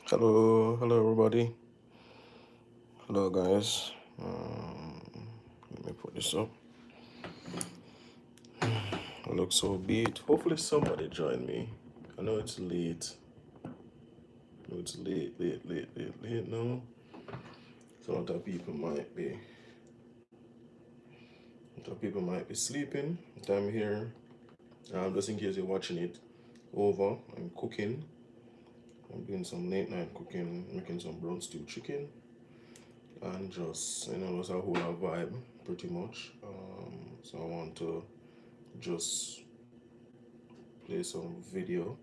Hello everybody. Hello guys. Let me put this up. I look so beat. Hopefully somebody join me. I know it's late. I know it's late now. So a lot of people might be. A lot of people might be sleeping. But I'm here. Just in case you're watching it over. I'm cooking. I'm doing some late night cooking, making some brown stew chicken, and just just a whole vibe pretty much. So I want to just play some video.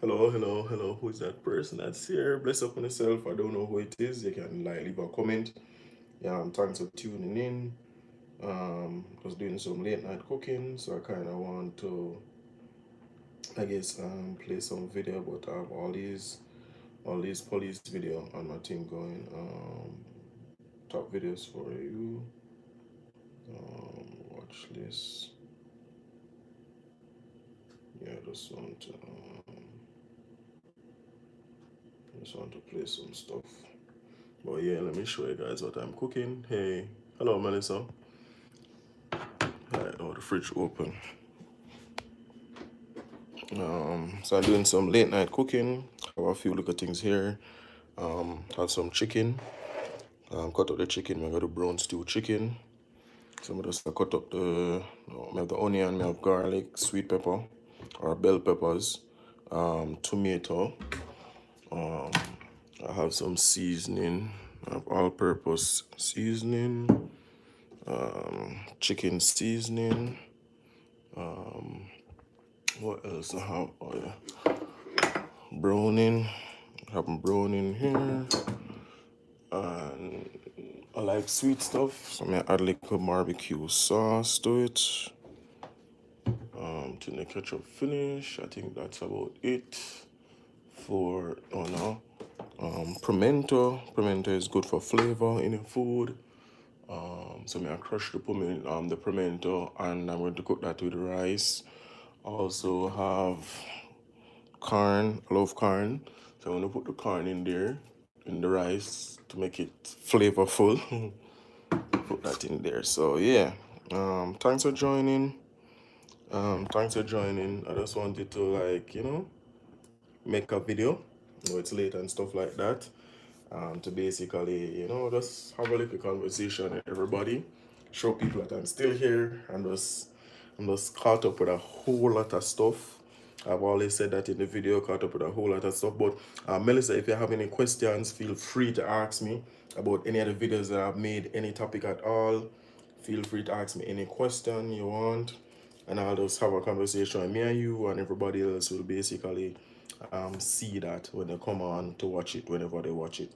Hello. Who is that person that's here? Bless up on yourself. I don't know who it is. You can like leave a comment. Yeah, thanks for tuning in. Just doing some late night cooking, so I kind of want to, I guess, play some video. But I have all these police video on my thing going. Top videos for you. Watch this. Yeah, just want to play some stuff. But yeah, let me show you guys what I'm cooking. Hey, hello Melissa. Alright, the fridge open. So I'm doing some late night cooking. I have a few little things here. Have some chicken. Cut up the chicken. I got the brown stew chicken. So I just cut up I have the onion, I have garlic, sweet pepper, or bell peppers, tomato. I have some seasoning. I have all-purpose seasoning, chicken seasoning. What else I have? Oh yeah, browning. I have browning here, and I like sweet stuff, so I add like a barbecue sauce to it. Till the ketchup finish. I think that's about it for. Oh no, pimento. Pimento is good for flavor in your food. So I crush the pimento, and I'm going to cook that with rice. Also have corn. I love corn, so I'm gonna put the corn in there in the rice to make it flavorful. Put that in there. So yeah, thanks for joining. Thanks for joining. I just wanted to make a video. It's late and stuff like that. To basically just have a little conversation with everybody, show people that I'm still here, and I'm just caught up with a whole lot of stuff. I've always said that in the video, caught up with a whole lot of stuff. But Melissa, if you have any questions, feel free to ask me about any other videos that I've made, any topic at all. Feel free to ask me any question you want, and I'll just have a conversation with me and you, and everybody else will basically see that when they come on to watch it, whenever they watch it.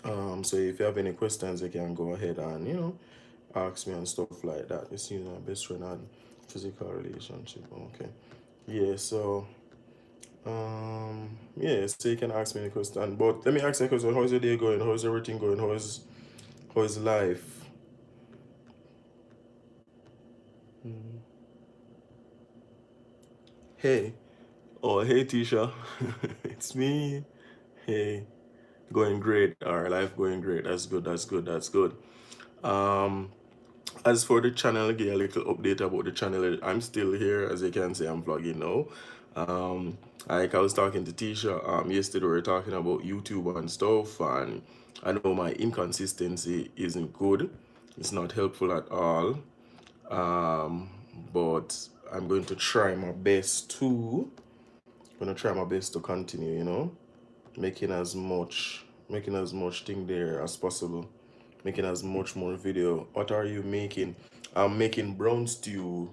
So if you have any questions, you can go ahead and ask me and stuff like that. You see, my best friend and physical relationship. Okay, yeah. So yeah. So you can ask me any question, but let me ask you a question. How's your day going? How's everything going? How's life? Hey, oh hey Tisha, it's me. Hey, going great. All right, life going great. That's good. That's good. Um, As for the channel, give you a little update about the channel. I'm still here, as you can see, I'm vlogging now. Like I was talking to Tisha yesterday, we were talking about YouTube and stuff, and I know my inconsistency isn't good. It's not helpful at all. Um, but I'm going to try my best to. Gonna try my best to continue. Making as much thing there as possible, making as much more video. What are you making? I'm making brown stew.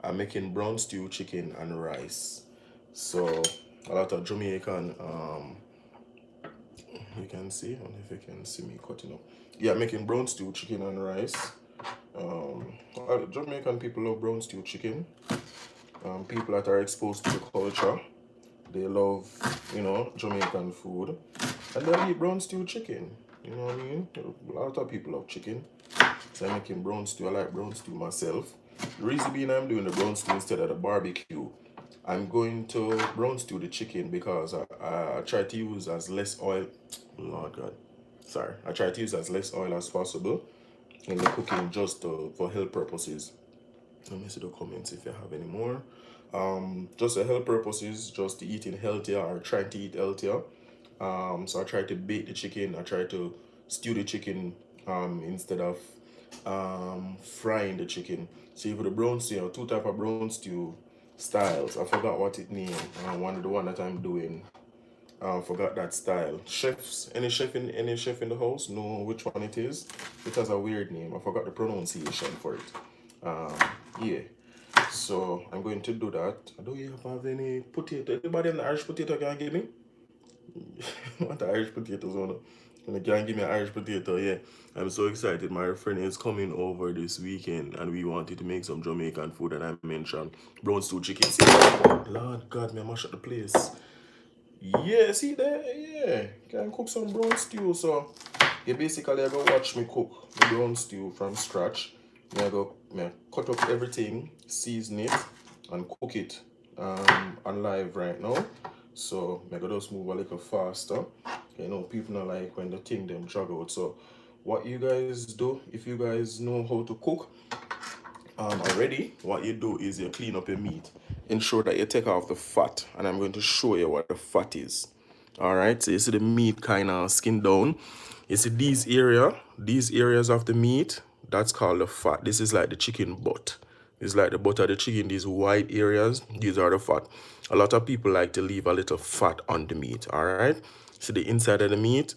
I'm making brown stew chicken and rice. So a lot of Jamaican, you can see, I don't know if you can see me cutting up. Yeah, making brown stew chicken and rice. Jamaican people love brown stew chicken. People that are exposed to the culture, they love, Jamaican food. And they eat brown stew chicken. You know what I mean? A lot of people love chicken. So I'm making brown stew. I like brown stew myself. The reason being I'm doing the brown stew instead of the barbecue. I'm going to brown stew the chicken because I try to use as less oil. Lord God. Sorry. I try to use as less oil as possible in the cooking just for health purposes. Let me see the comments if you have any more. Just for health purposes, just eating healthier or trying to eat healthier. So I try to bake the chicken. I try to stew the chicken instead of frying the chicken. See, for the brown stew, two type of brown stew styles. I forgot what it named. One of the one that I'm doing. Forgot that style. Chefs, any chef in the house know which one it is? It has a weird name. I forgot the pronunciation for it. Yeah. So I'm going to do that. I don't even have any potato. Anybody in the Irish potato can give me? What the Irish potatoes on? And they can give me an Irish potato, yeah. I'm so excited. My friend is coming over this weekend and we wanted to make some Jamaican food and I mentioned brown stew chicken. Lord God, me mash up the place. Yeah, see there? Yeah. Can cook some brown stew. So you basically I go watch me cook the brown stew from scratch. Me cut up everything, season it, and cook it on live right now. So I go just move a little faster. You know, people don't like when the thing them drag out. So what you guys do, if you guys know how to cook already, what you do is you clean up your meat. Ensure that you take off the fat, and I'm going to show you what the fat is. All right, so you see the meat kind of skin down. You see these areas of the meat, that's called the fat. This is like the chicken butt. It's like the butt of the chicken, these white areas, these are the fat. A lot of people like to leave a little fat on the meat, all right? So the inside of the meat,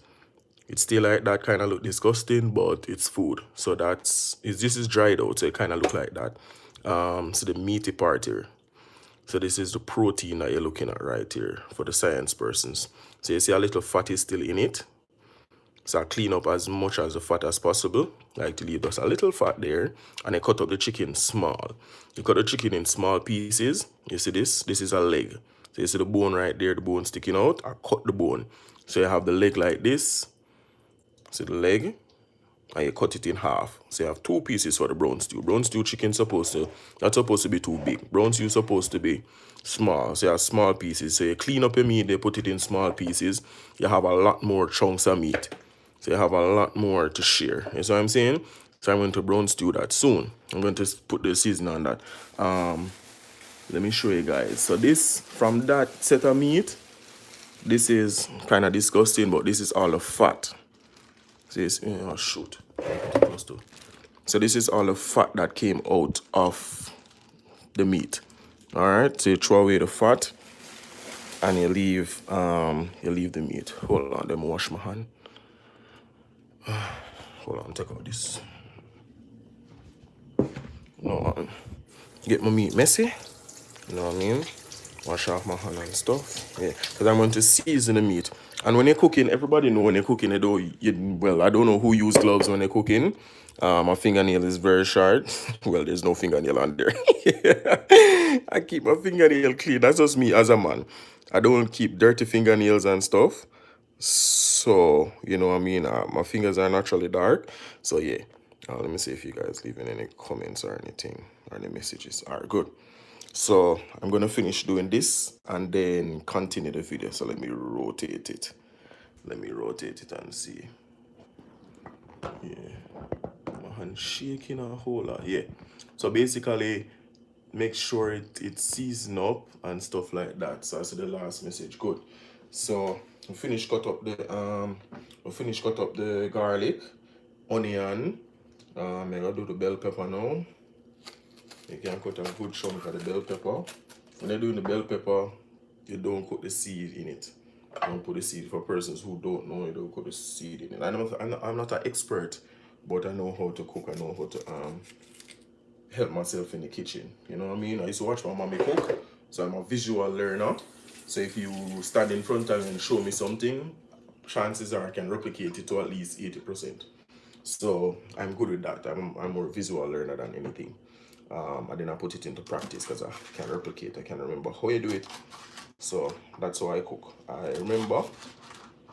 it's still like that, kind of look disgusting, but it's food. So this is dried out, so it kind of look like that. So the meaty part here. So this is the protein that you're looking at right here for the science persons. So you see a little fat is still in it. So I clean up as much as the fat as possible. I like to leave just a little fat there. And I cut up the chicken small. You cut the chicken in small pieces. You see this? This is a leg. So you see the bone right there, the bone sticking out. I cut the bone. So you have the leg like this. See the leg? And you cut it in half. So you have two pieces for the brown stew. Brown stew chicken not supposed to be too big. Brown stew supposed to be small. So you have small pieces. So you clean up your meat, they put it in small pieces. You have a lot more chunks of meat. So you have a lot more to share. You see what I'm saying? So I'm going to brown stew that soon. I'm going to put the seasoning on that. Let me show you guys. So this, from that set of meat, this is kind of disgusting, but this is all the fat. This, oh shoot. So this is all the fat that came out of the meat. Alright, so you throw away the fat and you leave the meat. Hold on, let me wash my hand. Hold on, take out this. No, get my meat messy. You know what I mean? Wash off my hand and stuff. Yeah, because I'm going to season the meat. And when you're cooking, everybody know when you're cooking, well, I don't know who use gloves when they're cooking. My fingernail is very short. Well, there's no fingernail on there. I keep my fingernail clean. That's just me as a man. I don't keep dirty fingernails and stuff. So, you know what I mean? My fingers are naturally dark. So, yeah. Let me see if you guys leaving any comments or anything or any messages. All right, good. So I'm going to finish doing this and then continue the video. So let me rotate it. Let me rotate it and see. Yeah. My hand shaking a whole lot. Yeah. So basically, make sure it's seasoned up and stuff like that. So that's the last message. Good. So we finish cut up the garlic, onion. I'm gonna do the bell pepper now. You can cut a good chunk of the bell pepper. When you're doing the bell pepper, you don't put the seed in it. Don't put the seed. For persons who don't know, you don't put the seed in it. I'm not an expert, but I know how to cook. I know how to help myself in the kitchen. You know what I mean? I used to watch my mommy cook, so I'm a visual learner. So if you stand in front of me and show me something, chances are I can replicate it to at least 80%. So I'm good with that. I'm more visual learner than anything. And then I put it into practice because I can replicate. I can remember how you do it. So that's how I cook. I remember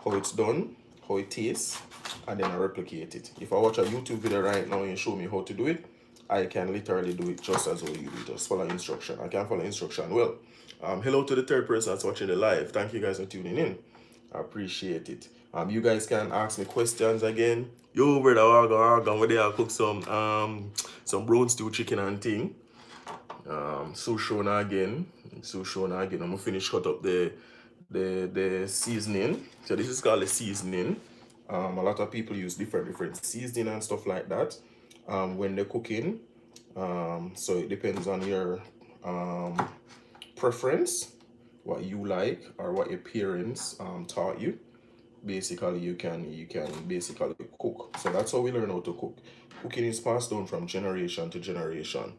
how it's done, how it tastes, and then I replicate it. If I watch a YouTube video right now and you show me how to do it, I can literally do it just as how you do it. Just follow instruction. I can follow instruction well. Hello to the third person that's watching the live. Thank you guys for tuning in. I appreciate it. You guys can ask me questions again. Yo, brother, where they cook some brown stew chicken and thing. So shona again. I'm gonna finish cut up the seasoning. So this is called the seasoning. A lot of people use different seasoning and stuff like that when they're cooking. So it depends on your preference, what you like or what your parents taught you. Basically, you can basically cook. So that's how we learn how to cook. Cooking is passed down from generation to generation.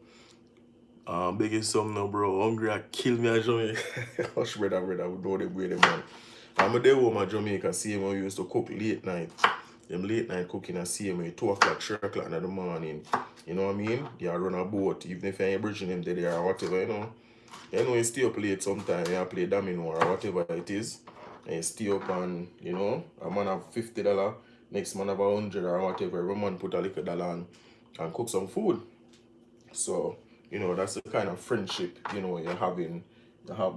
Biggest some no bro, hungry I kill me at Jamaica. Hush brother, we know the way the man. I'm a day home at Jamaica, see him we used to cook late night. Them late night cooking, I see him at 2 o'clock, 3 o'clock in the morning. You know what I mean? You run a boat, even if you ain't bridging him there or whatever, you know. You know, you stay up late sometimes, you play domino or whatever it is. And you stay up and, you know, a man have $50, next man have 100 or whatever. Every man put a little dollar and cook some food. So, you know, that's the kind of friendship, you know, you have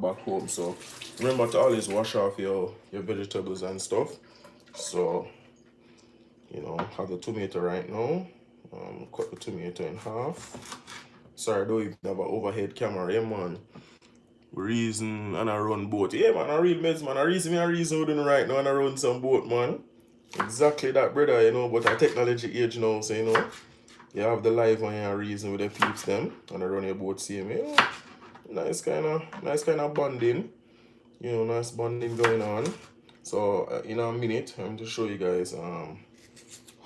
back home. So remember to always wash off your vegetables and stuff. So, you know, have the tomato right now. Cut the tomato in half. Sorry, I don't even have an overhead camera, yeah man. Reason and I run boat. Yeah man, a real meds man. I reason doing right now and I run some boat, man. Exactly that, brother, you know, but a technology age now, so you know. You have the live on your reason with the peeps them and I run your boat same, you know. Nice kind of bonding. You know, nice bonding going on. So in a minute, I'm going to show you guys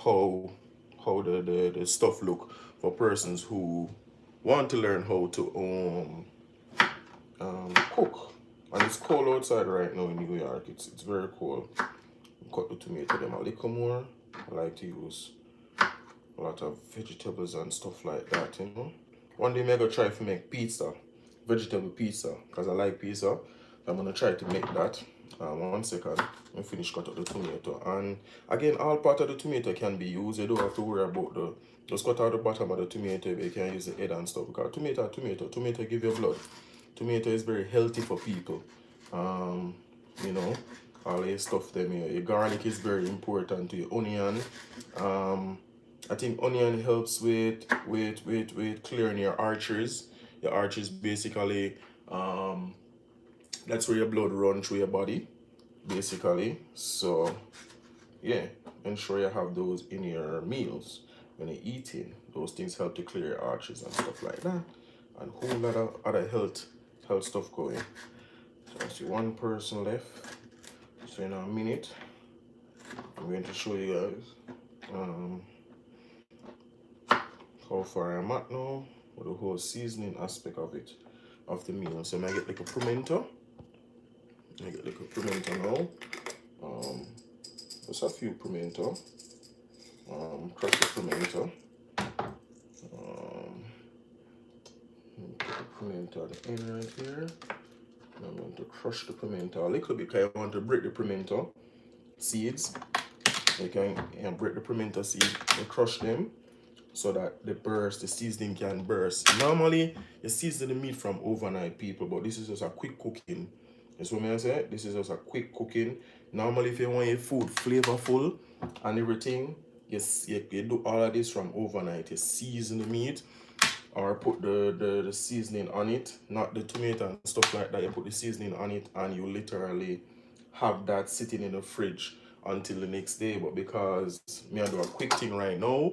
how the stuff look for persons who want to learn how to cook. And it's cold outside right now in New York. It's very cold. Cut the tomato them a little more. I like to use a lot of vegetables and stuff like that, you know. One day I'm gonna try to make pizza, vegetable pizza, because I like pizza. I'm gonna try to make that. 1 second, I finish cut out the tomato. And again, all part of the tomato can be used. You don't have to worry about just cut out the bottom of the tomato, but you can use the head and stuff. Because tomato give you blood. Tomato is very healthy for people. You know, all your stuff them here. Your garlic is very important to your onion. I think onion helps with clearing your arteries. Your arteries basically, that's where your blood runs through your body, basically. So, yeah, ensure you have those in your meals when you're eating. Those things help to clear your arteries and stuff like that. And a whole lot of other health stuff going. So I see one person left. So in a minute, I'm going to show you guys how far I'm at now with the whole seasoning aspect of it, of the meal. So I might get like a pimento. Now. Just a few pimento. Crush the pimento. Put the pimento at the end right here. I'm going to crush the pimento a little bit because I want to break the pimento seeds. You can break the pimento seeds and crush them so that the seasoning can burst. Normally, you season the meat from overnight, people, but this is just a quick cooking. That's what I say. This is just a quick cooking. Normally, if you want your food flavorful and everything, you do all of this from overnight. You season the meat or put the seasoning on it, not the tomato and stuff like that. You put the seasoning on it and you literally have that sitting in the fridge until the next day. But because me I do a quick thing right now,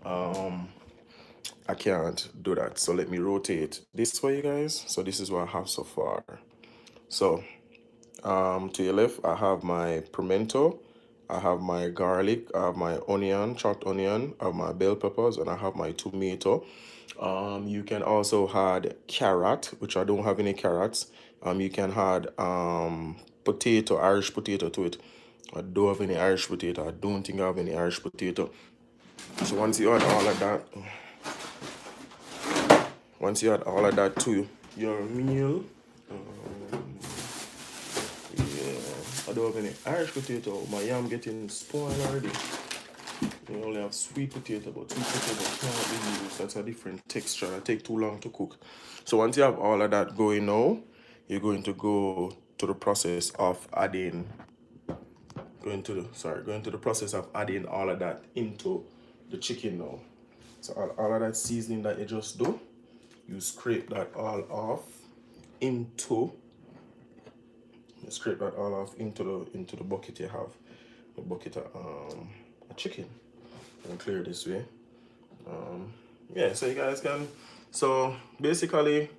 I can't do that. So let me rotate this for you guys. So this is what I have so far. So to your left, I have my pimento, I have my garlic, I have my onion, chopped onion, I have my bell peppers, and I have my tomato. You can also add carrot, which I don't have any carrots. You can add potato, Irish potato to it. I don't have any Irish potato. I don't think I have any Irish potato. So once you add all of that to your meal, yeah, I don't have any Irish potato. My yam getting spoiled already. We only have sweet potato, but sweet potato can't be used. That's a different texture. It take too long to cook. So once you have all of that going now, you're going to go to the process of adding going to the process of adding all of that into the chicken now. So all of that seasoning that you just do, you scrape that all off into the bucket you have, the bucket of a chicken. And clear this way. Yeah, so you guys can, so basically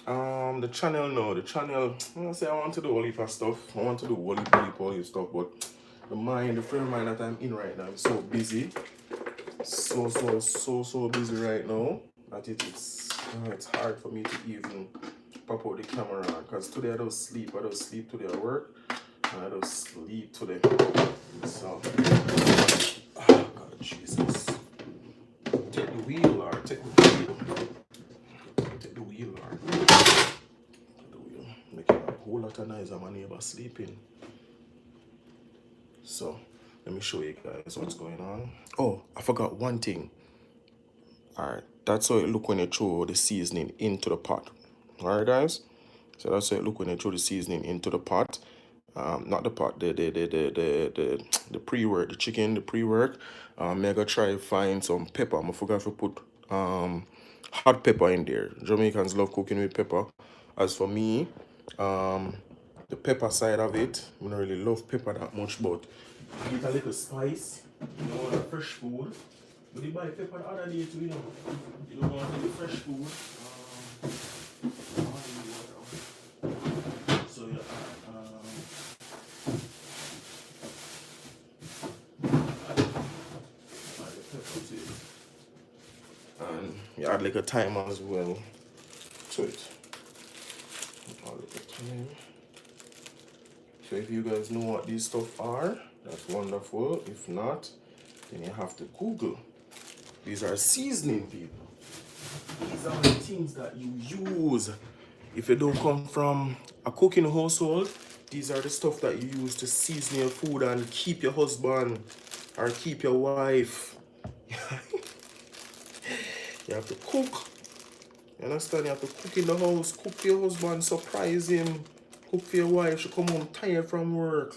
the channel now, I say I want to do a whole heap of stuff. I want to do a whole heap of stuff, but the frame of mind that I'm in right now is so busy. So busy right now that it's hard for me to even pop out the camera on, because today I don't sleep today at work, and I don't sleep today. So oh God, Jesus. Take the wheel, Lord. Take the wheel. Take the wheel, Lord. Take the wheel. Making a whole lot of noise and my neighbor sleeping. So, let me show you guys what's going on. Oh, I forgot one thing. Alright, that's how it look when you throw the seasoning into the pot. Alright, guys? So that's how it look when you throw the seasoning into the pot. Not the pot, the pre-work, the chicken, the pre-work. I'm gonna try to find some pepper. I forgot to put hot pepper in there. Jamaicans love cooking with pepper. As for me, the pepper side of it, I don't really love pepper that much, but get a little spice. You know, the fresh food. But you buy pepper the other day too, you know. You don't want the fresh food. So yeah, and you add like a thyme as well to it. Add like a thyme. So if you guys know what these stuff are, that's wonderful. If not, then you have to Google. These are seasoning, people. These are the things that you use. If you don't come from a cooking household, these are the stuff that you use to season your food and keep your husband or keep your wife. You have to cook. You understand? You have to cook in the house, cook for your husband, surprise him, cook for your wife. She come home tired from work.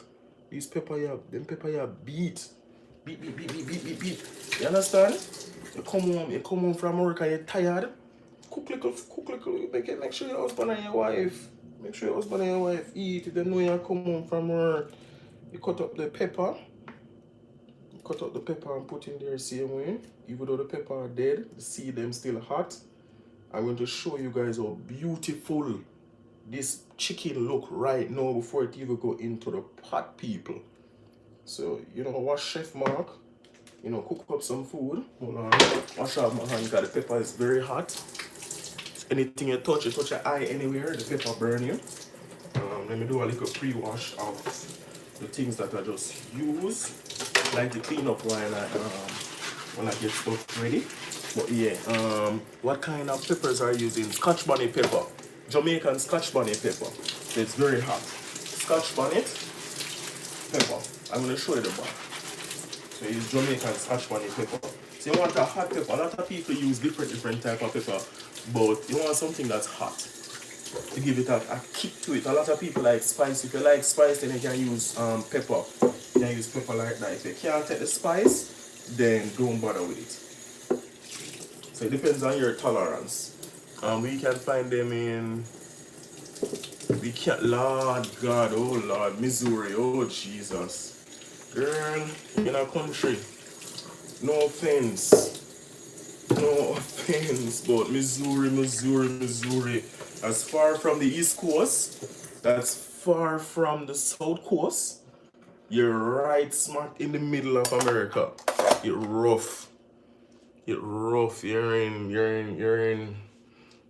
These pepper you beat. Beat. You understand? You come home from work and you're tired. Cook little, make sure your husband and your wife eat. If they know you come home from work, you cut up the pepper. And put in there the same way. Even though the pepper are dead, the seed them still hot. I'm going to show you guys how beautiful this chicken look right now before it even go into the pot, people. So, you know, wash Chef Mark, you know, cook up some food. Hold on, wash off my hand because the pepper is very hot. Anything you touch your eye anywhere, the pepper burn you. Let me do a little pre-wash of the things that I just use. Like to clean up when I get stuff ready. But yeah, what kind of peppers are you using? Scotch bonnet pepper. Jamaican Scotch bonnet pepper. So it's very hot. Scotch bonnet pepper. I'm going to show you the back. So it's Jamaican Scotch bonnet pepper. So you want a hot pepper. A lot of people use different type of pepper, but you want something that's hot to give it a kick to it. A lot of people like spice. If you like spice, then you can use pepper. You can use pepper like that. If you can't take the spice, then don't bother with it. So it depends on your tolerance. We can find them in, Lord God, oh Lord, Missouri, oh Jesus. Girl, in our country, no offense, but Missouri. As far from the East Coast, that's far from the South Coast. You're right smack in the middle of America. It's rough. You're in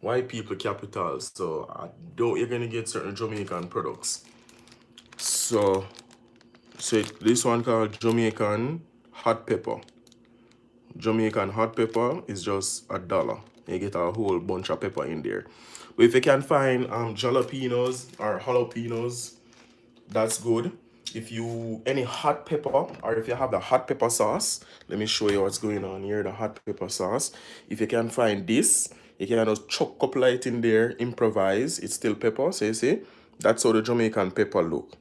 white people capital, so you're gonna get certain Jamaican products. So this one called Jamaican hot pepper. Jamaican hot pepper is just $1. You get a whole bunch of pepper in there. But if you can find jalapenos or jalapenos, that's good. if you any hot pepper, or if you have the hot pepper sauce, let me show you what's going on here. The hot pepper sauce. If you can find this, you can just chuck a couple light in there, improvise. It's still pepper, so you see. That's how the Jamaican pepper look.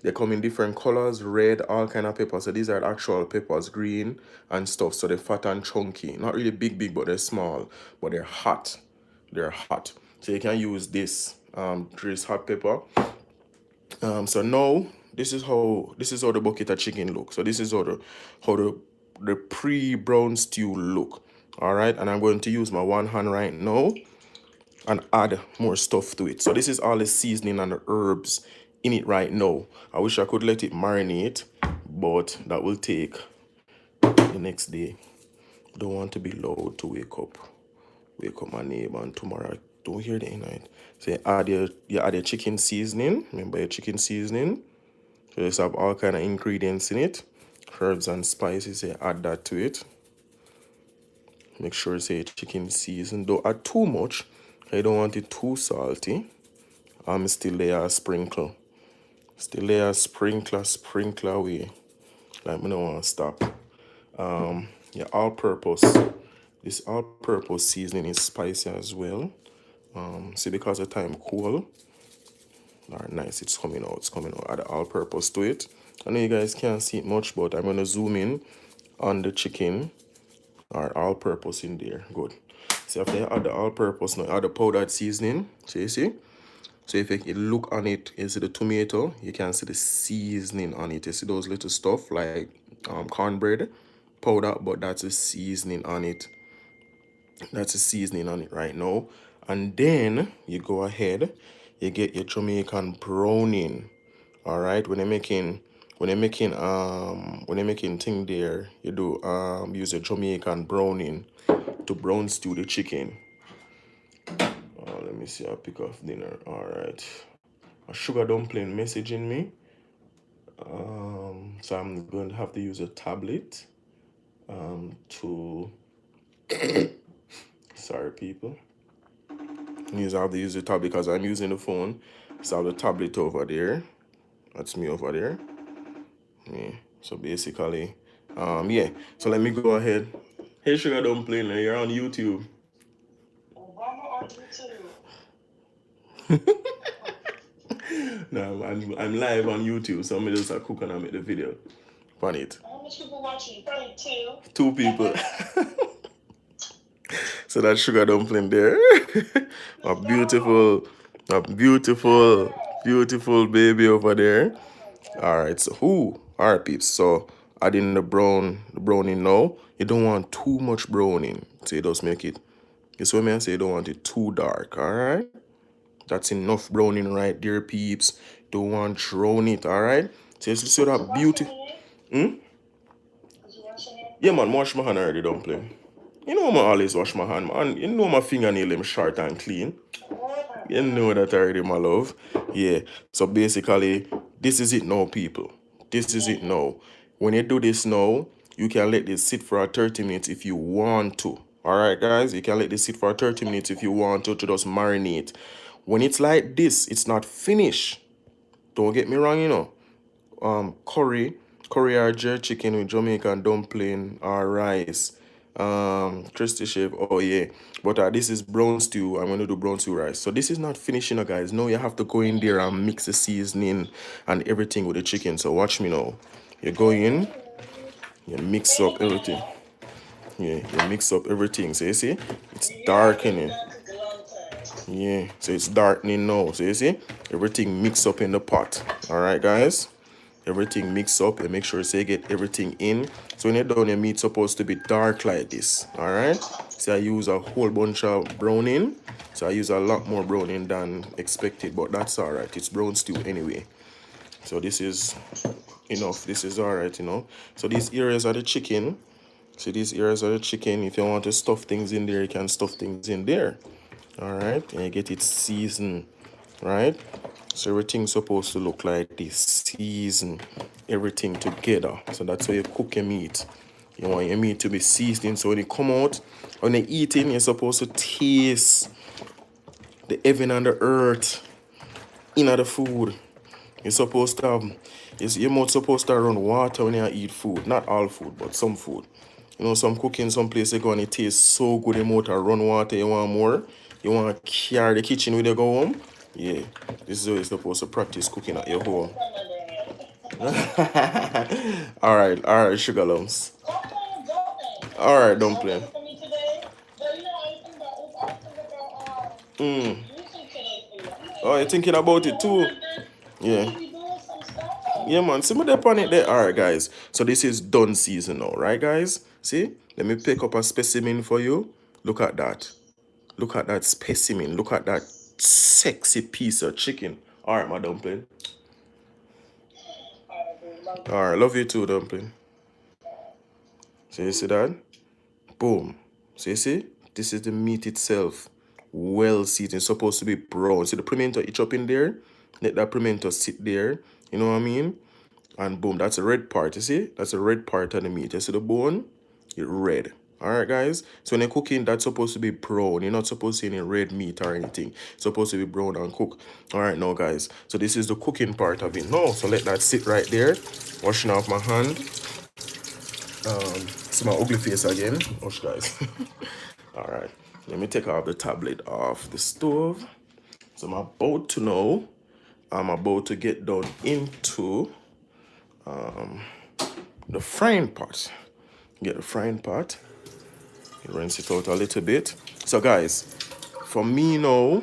They come in different colors, red, all kind of peppers. So these are actual peppers, green and stuff. So they're fat and chunky. Not really big, but they're small. But they're hot. They're hot. So you can use this hot pepper. So now this is how the bucket of chicken look. So this is how the pre-brown stew look. All right, and I'm going to use my one hand right now and add more stuff to it. So this is all the seasoning and the herbs in it right now. I wish I could let it marinate, but that will take the next day. Don't want to be loud to wake up my neighbor, and tomorrow I don't hear the night. So you add your chicken seasoning. Remember your chicken seasoning. So just have all kind of ingredients in it, herbs and spices. You add that to it. Make sure say chicken season. Don't add too much. I don't want it too salty. I'm still there sprinkle. Still there sprinkle away. Like me don't want to stop. Yeah, all-purpose. This all-purpose seasoning is spicy as well. See, because the time cool. Alright, nice. It's coming out. It's coming out. Add the all-purpose to it. I know you guys can't see it much, but I'm gonna zoom in on the chicken. Alright, all-purpose in there. Good. So after you add the all-purpose, now add the powdered seasoning. So you see? So if you look on it, you see the tomato, you can see the seasoning on it. You see those little stuff like cornbread powder, but that's a seasoning on it. That's a seasoning on it right now. And then you go ahead, you get your Jamaican browning. All right, when you're making thing there, you do use a Jamaican browning to brown stew the chicken. Let me see. I'll pick off dinner. All right, a sugar dumpling messaging me. So I'm going to have to use a tablet to sorry people. I have to use the tablet because I'm using the phone. So I have the tablet over there. That's me over there. Yeah. So basically, yeah. So let me go ahead. Hey sugar dumpling, you're on YouTube. Obama on YouTube. No, I'm live on YouTube. So I'm just a cook and I make the video. On it. How much people watching? Probably two. Two people. So that sugar dumpling there. a beautiful, a beautiful, beautiful baby over there. All right, so all right, peeps. So adding the browning now. You don't want too much browning. So you just make it. You see what I say? You don't want it too dark. All right, that's enough browning right there, peeps. Don't want to drown it. All right. So you see that beauty. Yeah, man. Wash my hand already. Dumpling. You know, I always wash my hand, man. You know my fingernail them short and clean. You know that already, my love. Yeah. So basically, this is it now, people. This is it now. When you do this now, you can let this sit for 30 minutes if you want to. Alright, guys? You can let this sit for 30 minutes if you want to just marinate. When it's like this, it's not finished. Don't get me wrong, curry or jerk chicken with Jamaican dumpling or rice. Christy chef, oh yeah. But this is brown stew. I'm gonna do brown stew rice. So this is not finishing, guys. No, you have to go in there and mix the seasoning and everything with the chicken. So watch me now. You go in, you mix up everything. Yeah, you mix up everything. So you see, it's darkening. Yeah, so it's darkening now. So you see, everything mix up in the pot. All right, guys. Everything mix up and make sure so you get everything in. So when you're done, your meat's supposed to be dark like this. All right. So I use a whole bunch of browning. So I use a lot more browning than expected, but that's all right. It's brown stew anyway. So this is enough. This is all right, So these areas are the chicken. So these areas are the chicken. If you want to stuff things in there, you can stuff things in there. All right. And you get it seasoned, right? So everything's supposed to look like this. Season everything together. So that's how you cook your meat. You want your meat to be seasoned. So when you come out, when you're eating, you're supposed to taste the heaven and the earth in the food. You're supposed to have, you're not supposed to run water when you eat food. Not all food, but some food. You know, some cooking, some place you go and it tastes so good, you want to run water, you want more. You want to carry the kitchen when you go home. Yeah, this is how you're supposed to practice cooking at your home. All right, sugar lumps. All right, dumpling. Mm. Oh, you're thinking about it too? Yeah. Yeah, man. See me there on it there. All right, guys. So this is done season now, right, guys? See? Let me pick up a specimen for you. Look at that. Look at that specimen. Look at that sexy piece of chicken. All right, my dumpling. All right, love you too, dumpling. So you see that? Boom. So you see? This is the meat itself. Well seasoned. It's supposed to be brown. See the pimento itch up in there? Let that pimento sit there. You know what I mean? And boom, that's a red part, you see? That's a red part of the meat. You see the bone? It's red. Alright, guys? So when you're cooking, that's supposed to be brown. You're not supposed to see any red meat or anything. It's supposed to be brown and cooked. Alright, now, guys. So this is the cooking part of it. No, so let that sit right there. Washing off my hand. See my ugly face again. Wash, guys. Alright. Let me take off the tablet off the stove. So I'm about to know. I'm about to get down into the frying pot. Get the frying pot. Rinse it out a little bit. So guys, for me now,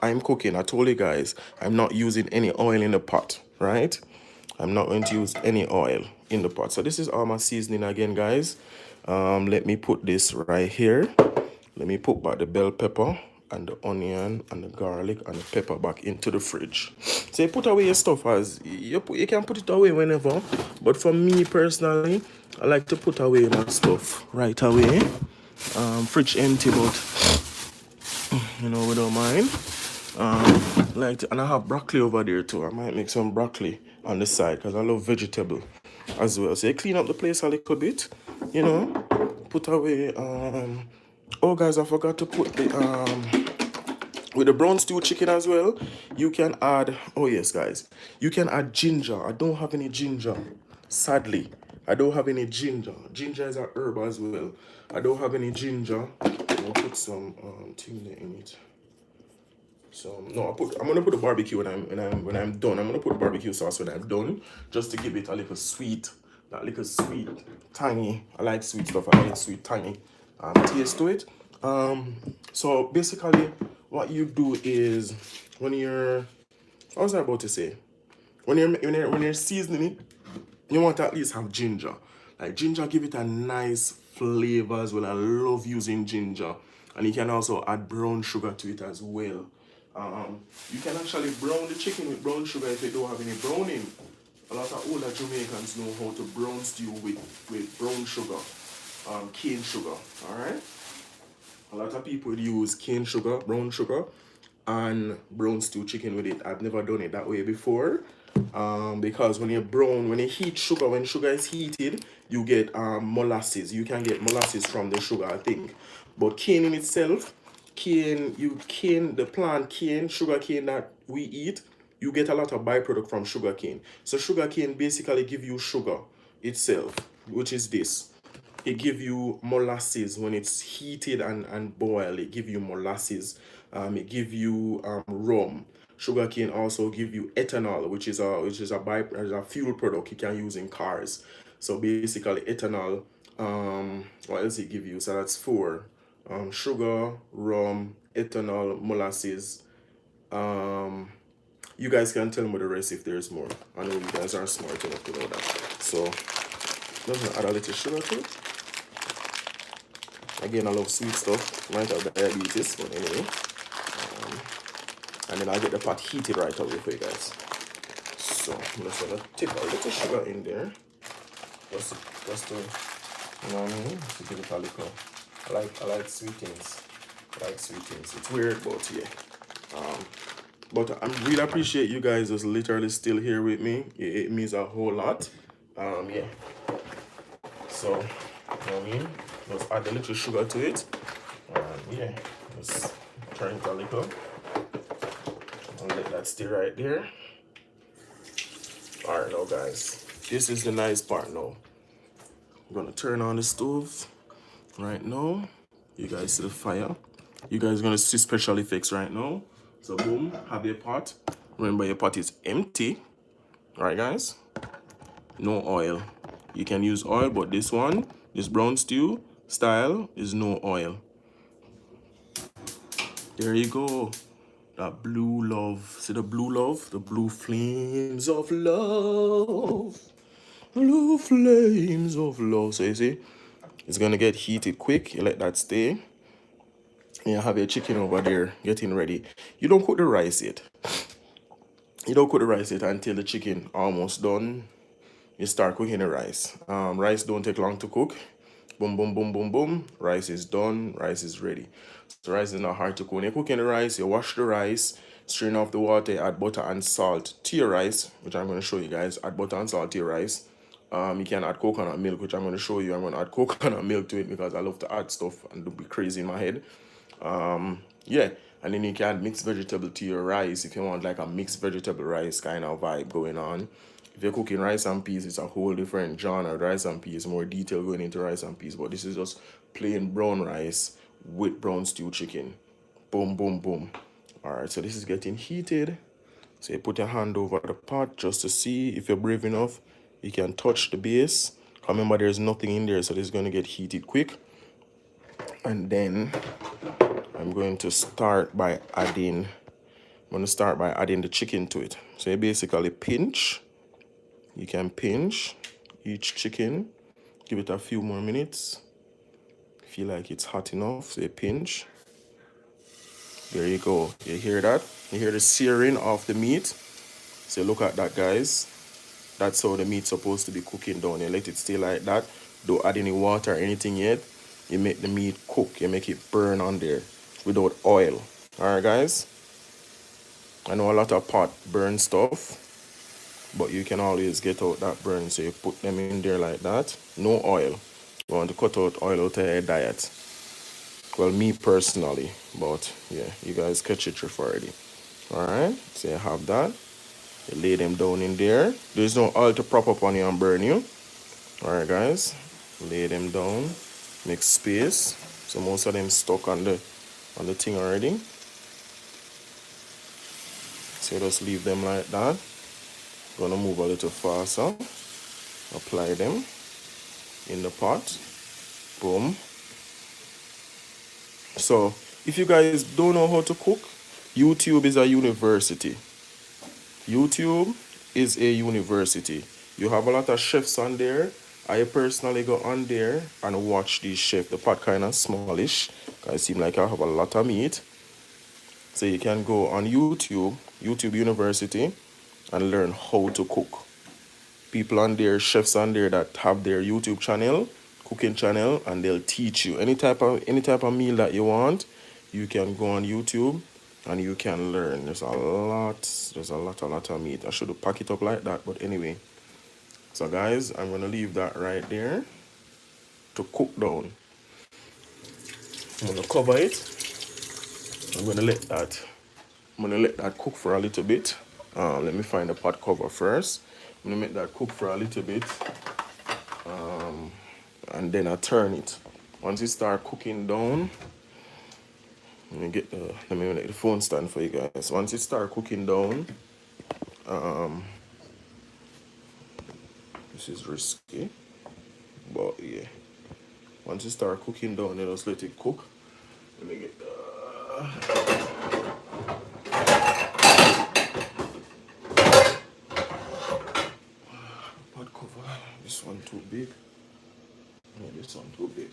I'm cooking. I told you guys, I'm not using any oil in the pot, right? I'm not going to use any oil in the pot. So this is all my seasoning again, guys. Let me put this right here. Let me put back the bell pepper and the onion and the garlic and the pepper back into the fridge. So you put away your stuff as you can put it away whenever. But for me personally, I like to put away my stuff right away. Fridge empty, but you know, we don't mind. And I have broccoli over there too. I might make some broccoli on the side because I love vegetable as well. So you clean up the place a little bit, you know, put away. Oh, guys, I forgot to put the with the brown stew chicken as well. You can add. Oh yes, guys, you can add ginger. I don't have any ginger, sadly. I don't have any ginger. Ginger is a herb as well. I don't have any ginger. I'll put some thing there in it. So no, I'm gonna put the barbecue when I'm done. I'm gonna put the barbecue sauce when I'm done, just to give it a little sweet, that little sweet, tangy. I like sweet stuff. I like sweet, tangy taste to it. So basically, what you do is when you're, what was I about to say? When you're seasoning it, you want to at least have ginger. Like ginger give it a nice flavor as well. I love using ginger. And you can also add brown sugar to it as well. You can actually brown the chicken with brown sugar if you don't have any browning. A lot of older Jamaicans know how to brown stew with brown sugar, cane sugar, alright? A lot of people use cane sugar, brown sugar, and brown stew chicken with it. I've never done it that way before. Because when you heat sugar, when sugar is heated, you get molasses. You can get molasses from the sugar, I think. But cane in itself, the plant cane, sugar cane that we eat, you get a lot of byproduct from sugar cane. So sugar cane basically give you sugar itself, which is this. It give you molasses when it's heated and boiled. It give you molasses. It give you rum. Sugarcane also give you ethanol, which is a fuel product you can use in cars. So basically ethanol. What else it give you? So that's four. Sugar, rum, ethanol, molasses. You guys can tell me the rest if there's more. I know you guys are smart enough to know that. So I'm gonna add a little sugar to it. Again, I love sweet stuff. Might have diabetes, but anyway. And then I'll get the pot heated right away for you guys. So I'm just gonna tip a little sugar in there. Just to, you know what I mean? To give it a little. I like sweet things. I like sweet things. It's weird, but yeah. But I really appreciate you guys just literally still here with me. It means a whole lot. Yeah. So, you know what I mean? Just add a little sugar to it. Yeah. Just turn it a little. And let that stay right there. All right, now guys, this is the nice part now. I'm gonna turn on the stove right now. You guys see the fire. You guys are gonna see special effects right now. So boom, have your pot. Remember your pot is empty. All right, guys. No oil. You can use oil, but this one, this brown stew style, is no oil. There you go. That blue love. See the blue love? The blue flames of love. Blue flames of love. So you see, it's gonna get heated quick. You let that stay. And you have your chicken over there getting ready. You don't cook the rice yet. You don't cook the rice yet until the chicken almost done. You start cooking the rice. Rice don't take long to cook. Boom, boom, boom, boom, boom. Rice is done. Rice is ready. So rice is not hard to cook. When you're cooking the rice, you wash the rice, strain off the water, add butter and salt to your rice, which I'm going to show you guys. Add butter and salt to your rice. You can add coconut milk, which I'm going to show you. I'm going to add coconut milk to it because I love to add stuff and don't be crazy in my head. Yeah, and then you can mix vegetable to your rice if you want like a mixed vegetable rice kind of vibe going on. If you're cooking rice and peas, it's a whole different genre. Rice and peas, more detail going into rice and peas, but this is just plain brown rice with brown stew chicken. Boom, boom, boom. All right, so this is getting heated. So you put your hand over the pot just to see if you're brave enough. You can touch the base. Remember, there's nothing in there, so this is going to get heated quick. And then I'm going to start by adding the chicken to it. So you basically pinch. You can pinch each chicken. Give it a few more minutes. Feel like it's hot enough, so you pinch. There you go. You hear that? You hear the searing of the meat? So look at that, guys. That's how the meat's supposed to be cooking down. You let it stay like that. Don't add any water or anything yet. You make the meat cook. You make it burn on there without oil. Alright, guys? I know a lot of pot burn stuff, but you can always get out that burn. So you put them in there like that. No oil. You want to cut out oil out of your diet. Well, me personally, but yeah, you guys catch it already. Alright, so you have that. You lay them down in there. There's no oil to prop up on you and burn you. Alright, guys, lay them down. Make space. So most of them stuck on the thing already. So just leave them like that. Gonna move a little faster. Apply them in the pot. Boom. So if you guys don't know how to cook, YouTube is a university. YouTube is a university. You have a lot of chefs on there. I personally go on there and watch these chefs. The pot kind of smallish. I seem like I have a lot of meat. So you can go on YouTube, YouTube University, and learn how to cook. People on there, chefs on there that have their YouTube channel, cooking channel, and they'll teach you any type of meal that you want. You can go on YouTube and you can learn. There's a lot of meat. I should have packed it up like that, but anyway. So guys, I'm gonna leave that right there to cook down. I'm gonna cover it. I'm gonna let that cook for a little bit. Let me find the pot cover first. I'm gonna make that cook for a little bit. And then I turn it. Once it start cooking down, let me make the phone stand for you guys. Once it start cooking down, this is risky, but yeah. Once it start cooking down, then just let it cook. Let me get the pot cover. This one too big. Yeah, this one too big.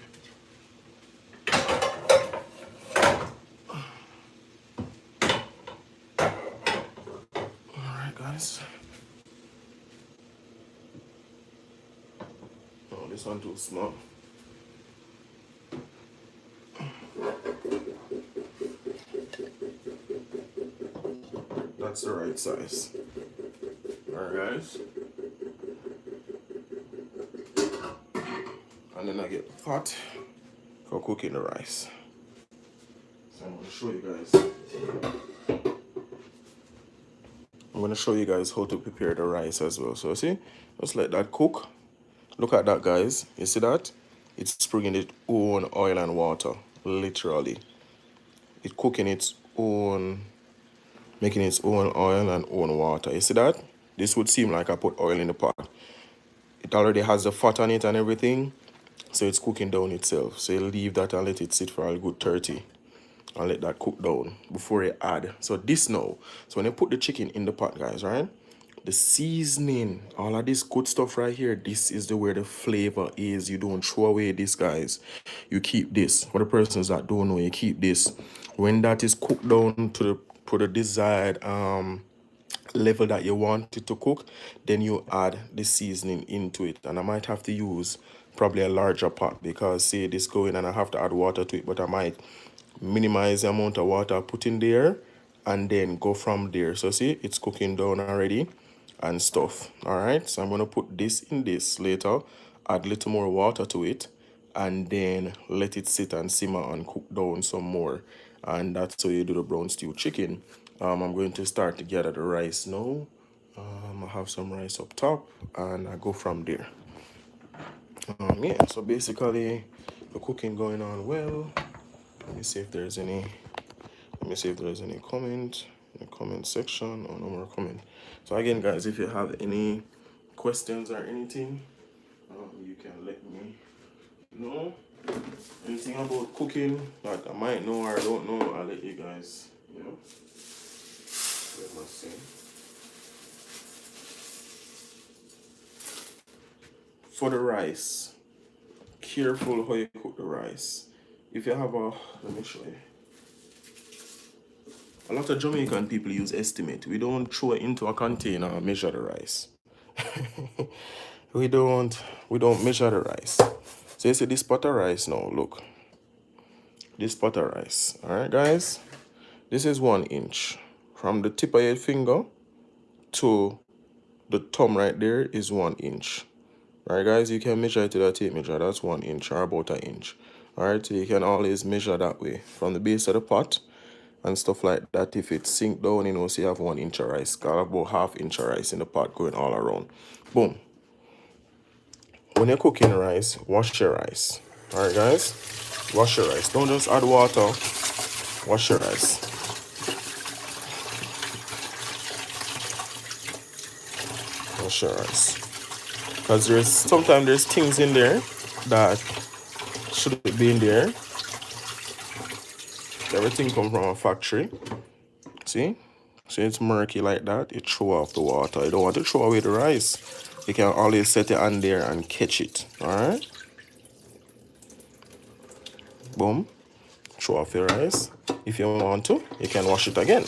Alright guys. Oh, this one too small. That's the right size. Alright guys. And then I get the pot for cooking the rice. So I'm going to show you guys. I'm I'm gonna show you guys how to prepare the rice as well. So see, just let that cook. Look at that, guys. You see that? It's bringing its own oil and water, literally. It's cooking its own, making its own oil and own water. You see that? This would seem like I put oil in the pot. It already has the fat on it and everything, so it's cooking down itself. So you leave that and let it sit for a good 30 and let that cook down before you add. So this now, so when you put the chicken in the pot, guys, right? The seasoning, all of this good stuff right here, this is the where the flavor is. You don't throw away this, guys. You keep this. For the persons that don't know, you keep this. When that is cooked down to the desired level that you want it to cook, then you add the seasoning into it. And I might have to use probably a larger pot because say this going and I have to add water to it, but I might minimize the amount of water I put in there and then go from there. So see, it's cooking down already and stuff. All right, so I'm gonna put this in this later, add a little more water to it, and then let it sit and simmer and cook down some more. And that's how you do the brown stew chicken. I'm going to start to gather the rice now. I have some rice up top and I go from there. Yeah, so basically the cooking going on well. Let me see if there's any comment in the comment section or no more comment. So again, guys, if you have any questions or anything, you can let me know. Anything about cooking that I might know or don't know, I'll let you guys, you know. Let me see. For the rice, careful how you cook the rice. If you have a, let me show you. A lot of Jamaican people use estimate. We don't throw it into a container and measure the rice. we don't measure the rice. So you see this pot of rice now, look. This pot of rice. Alright, guys. This is 1 inch. From the tip of your finger to the thumb right there is 1 inch. Alright, guys, you can measure it to that tape measure. That's 1 inch or about 1 inch. Alright, so you can always measure that way. From the base of the pot and stuff like that. If it sink down, you know, so you have 1 inch of rice. Got about ½ inch of rice in the pot going all around. Boom. When you're cooking rice, wash your rice. Alright, guys? Wash your rice. Don't just add water. Wash your rice. Wash your rice. Because sometimes there's things in there that shouldn't be in there. Everything comes from a factory. See? So it's murky like that. You throw off the water. You don't want to throw away the rice. You can always set it on there and catch it. Alright? Boom. Throw off your rice. If you want to, you can wash it again.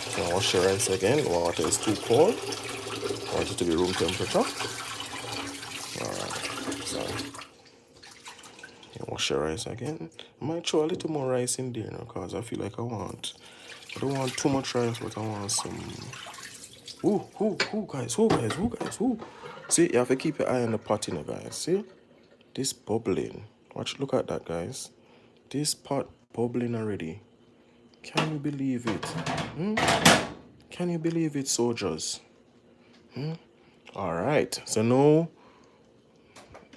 You can wash your rice again. Water is too cold. I want it to be room temperature. Alright. So you wash your rice again. I might throw a little more rice in there now because I feel like I don't want too much rice, but I want some. Guys. See, you have to keep your eye on the pot, you know, guys. See? This bubbling. Look at that, guys. This pot bubbling already. Can you believe it? Can you believe it, soldiers? Alright, so now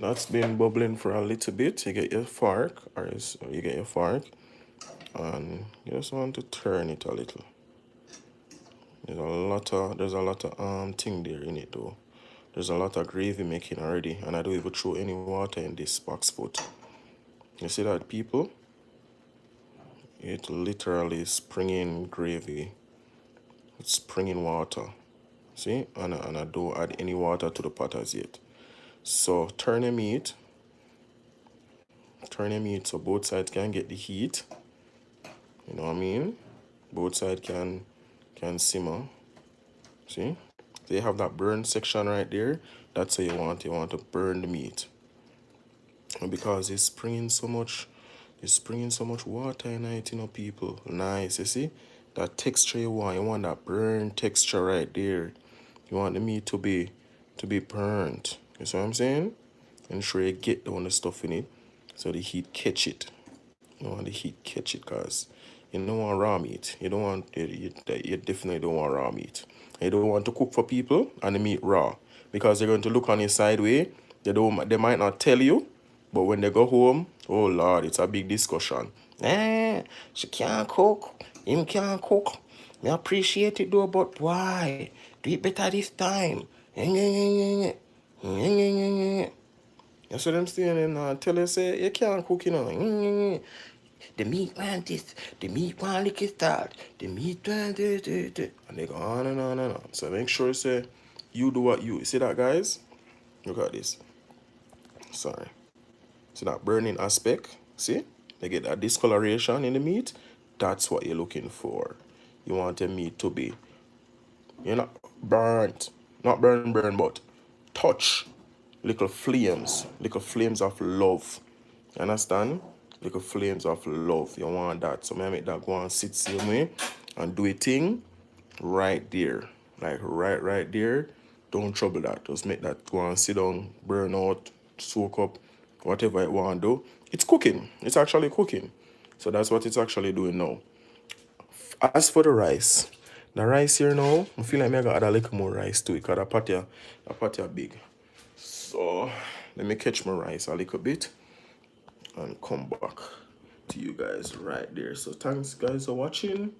that's been bubbling for a little bit. You get your fork, and you just want to turn it a little. There's a lot of thing there in it though. There's a lot of gravy making already, and I don't even throw any water in this box foot. You see that, people? It literally is springing gravy. It's springing water. See? And I don't add any water to the pot as yet. So turn your meat so both sides can get the heat. You know what I mean? Both sides can simmer. See? So you have that burn section right there. That's how you want to burn the meat. And because it's springing so much water in it, you know, people. Nice, you see? That texture you want that burn texture right there. You want the meat to be burnt. You see what I'm saying? Ensure you get down the stuff in it so the heat catch it. You want the heat catch it because You don't want raw meat. You don't want you definitely don't want raw meat. You don't want to cook for people and the meat raw because they're going to look on you sideway. They might not tell you, but when they go home, oh Lord, it's a big discussion. She can't cook. Him can't cook. Me appreciate it though, but why? Do it better this time. That's what I'm saying. And tell her say you can't cook, you know. The meat want this, the meat want lick it start, the meat want this. And they go on and on and on. So make sure say you do what you see that, guys? Look at this. Sorry. See that burning aspect? See? They get that discoloration in the meat. That's what you're looking for. You want the meat to be, you know, burnt. Not burn, but touch. Little flames of love. You understand? Little flames of love. You want that. So I make that go and sit same way and do a thing right there. Like right there. Don't trouble that. Just make that go and sit down, burn out, soak up, whatever it want to do. It's cooking. It's actually cooking. So that's what it's actually doing now. As for the rice here now, I feel like I gotta add a little more rice to it because the patty are big. So let me catch my rice a little bit and come back to you guys right there. So thanks guys for watching.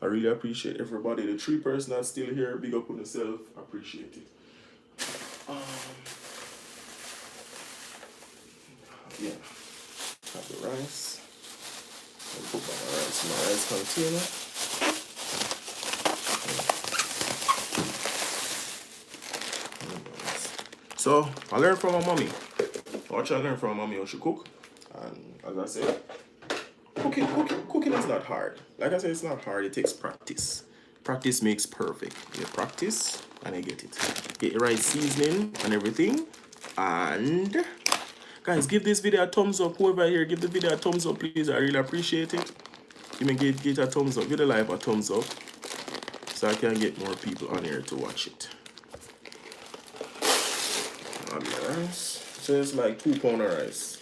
I really appreciate everybody. The 3 person that's still here, big up on yourself. Appreciate it. Yeah, have the rice. I'll put my rice in my rice container. So I learned from my mommy. Watch, I learned from my mommy how she cook. And as I said, cooking is not hard. Like I said, it's not hard. It takes practice. Practice makes perfect. You practice and you get it. Get the right seasoning and everything. And guys, give this video a thumbs up. Whoever here, give the video a thumbs up, please. I really appreciate it. Give a thumbs up. Give the live a thumbs up so I can get more people on here to watch it. Rice. So it's like 2 pounds of rice.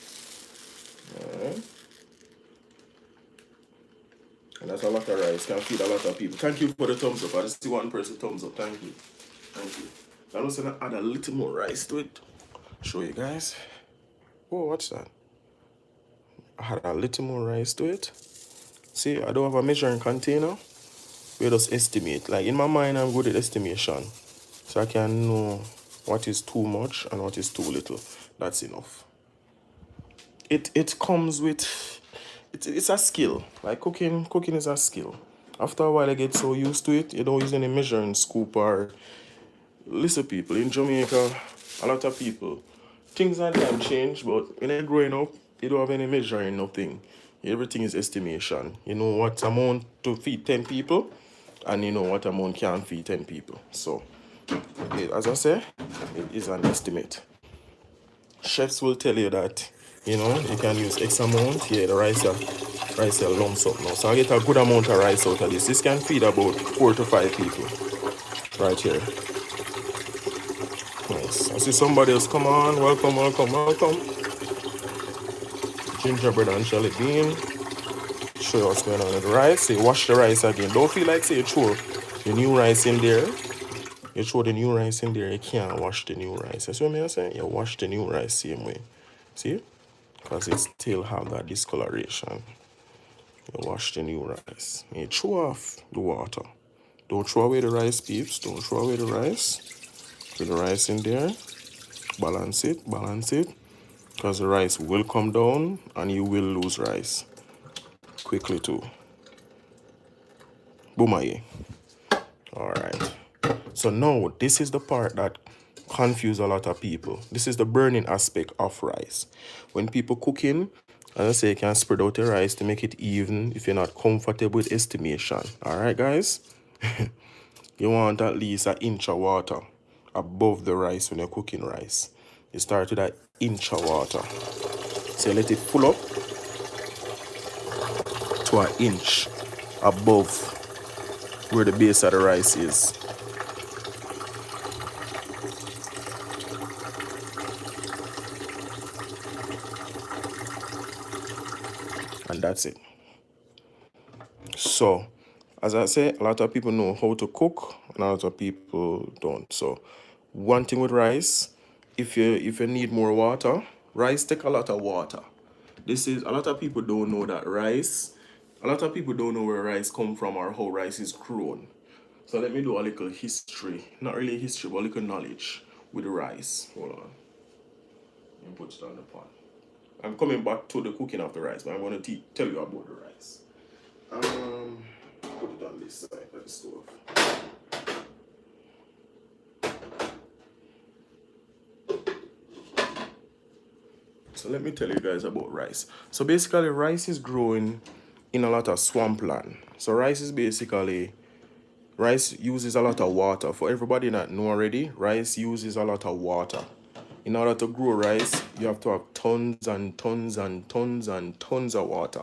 And that's a lot of rice. Can feed a lot of people. Thank you for the thumbs up. I just see 1 person thumbs up. Thank you. I'm also gonna add a little more rice to it. Show you guys. Oh, what's that? I add a little more rice to it. See, I don't have a measuring container. We just estimate. Like in my mind, I'm good at estimation. So I can know what is too much and what is too little. That's enough. It comes with, it's a skill. Like cooking is a skill. After a while I get so used to it, you don't use any measuring scoop or, listen people, in Jamaica, a lot of people, things like that change, but when you're growing up, you don't have any measuring, nothing. Everything is estimation. You know what amount to feed 10 people and you know what amount can feed 10 people. So as I say, it is an estimate. Chefs will tell you that, you know, you can use X amount. Yeah, the rice lumps up now. So I get a good amount of rice out of this. This can feed about 4 to 5 people. Right here. Nice. I see somebody else. Come on. Welcome. Gingerbread and jelly bean. Show you what's going on with the rice. So you wash the rice again. Don't feel like say you throw the new rice in there. You throw the new rice in there, you can't wash the new rice. That's what I'm saying? You wash the new rice same way. See? Because it still have that discoloration. You wash the new rice. You throw off the water. Don't throw away the rice, peeps. Don't throw away the rice. Put the rice in there. Balance it. Because the rice will come down and you will lose rice. Quickly too. Boomaye. Alright. So now, this is the part that confuses a lot of people. This is the burning aspect of rice. When people cooking, as I say, you can spread out the rice to make it even if you're not comfortable with estimation. Alright, guys? You want at least an inch of water above the rice when you're cooking rice. You start with an inch of water. So you let it pull up to an inch above where the base of the rice is. And that's it. So, as I say, a lot of people know how to cook, and a lot of people don't. So, one thing with rice, if you need more water, rice take a lot of water. This is a lot of people don't know that rice. A lot of people don't know where rice come from or how rice is grown. So let me do a little history, not really history, but a little knowledge with the rice. Hold on, and put it on the pot. I'm coming back to the cooking of the rice, but I'm going to tell you about the rice. Put it on this side of the stove. So let me tell you guys about rice. So basically, rice is growing in a lot of swampland. So rice uses a lot of water. For everybody that know already, rice uses a lot of water. In order to grow rice, you have to have tons and tons and tons and tons of water.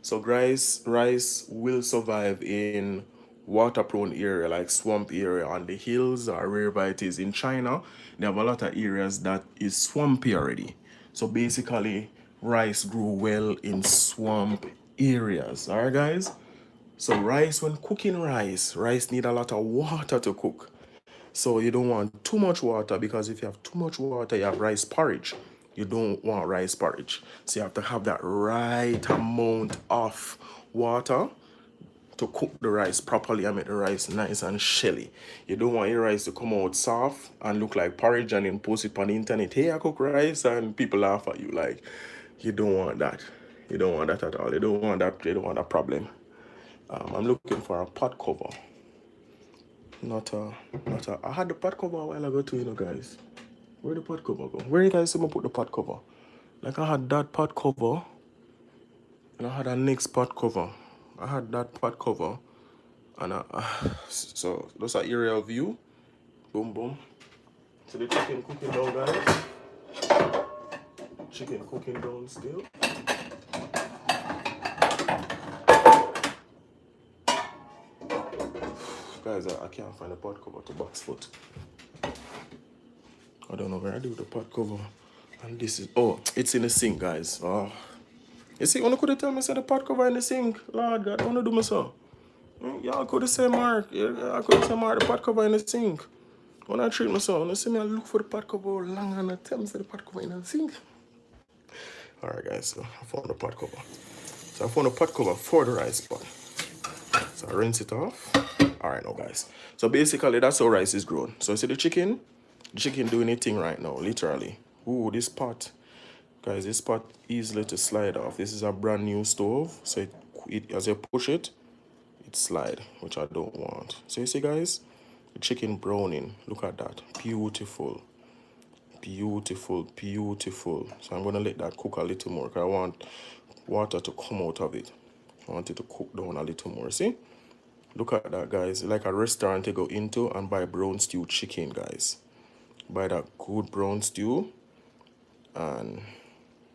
So rice will survive in water-prone area like swamp area on the hills or wherever it is. In China, they have a lot of areas that is swampy already. So basically, rice grow well in swamp areas. Alright, guys? So when cooking rice need a lot of water to cook. So you don't want too much water, because if you have too much water, you have rice porridge. You don't want rice porridge. So you have to have that right amount of water to cook the rice properly and make the rice nice and shelly. You don't want your rice to come out soft and look like porridge and then post it on the internet. Hey, I cook rice, and people laugh at you. Like, you don't want that. You don't want that at all. You don't want that. You don't want that problem. I'm looking for a pot cover. I had the pot cover a while ago too, guys. Where the pot cover go? Where you guys see me put the pot cover? Like, I had that pot cover, and I had a next pot cover. I had that pot cover, and so that's an aerial view. Boom, boom. So the chicken cooking down, guys. Chicken cooking down still. Guys, I can't find the pot cover to box foot. I don't know where I do the pot cover. And this is, it's in the sink, guys. You see, when I could have tell me say the pot cover in the sink, Lord God, I want to do me so. Y'all could have said, Mark, I could have said, Mark, the pot cover in the sink. When I treat myself, when I see me, I look for the pot cover long, and I tell me say the pot cover in the sink. Alright, guys, so I found the pot cover. So I found the pot cover for the rice pot. So I rinse it off. Alright, now, guys. So basically, that's how rice is grown. So you see the chicken? The chicken doing its thing right now, literally. Ooh, this pot. Guys, this pot easily to slide off. This is a brand new stove. So it as you push it, it slide, which I don't want. So you see, guys, the chicken browning. Look at that. Beautiful. Beautiful, beautiful. So I'm going to let that cook a little more, because I want water to come out of it. I want it to cook down a little more. See? Look at that, guys. It's like a restaurant to go into and buy brown stew chicken, guys. Buy that good brown stew. And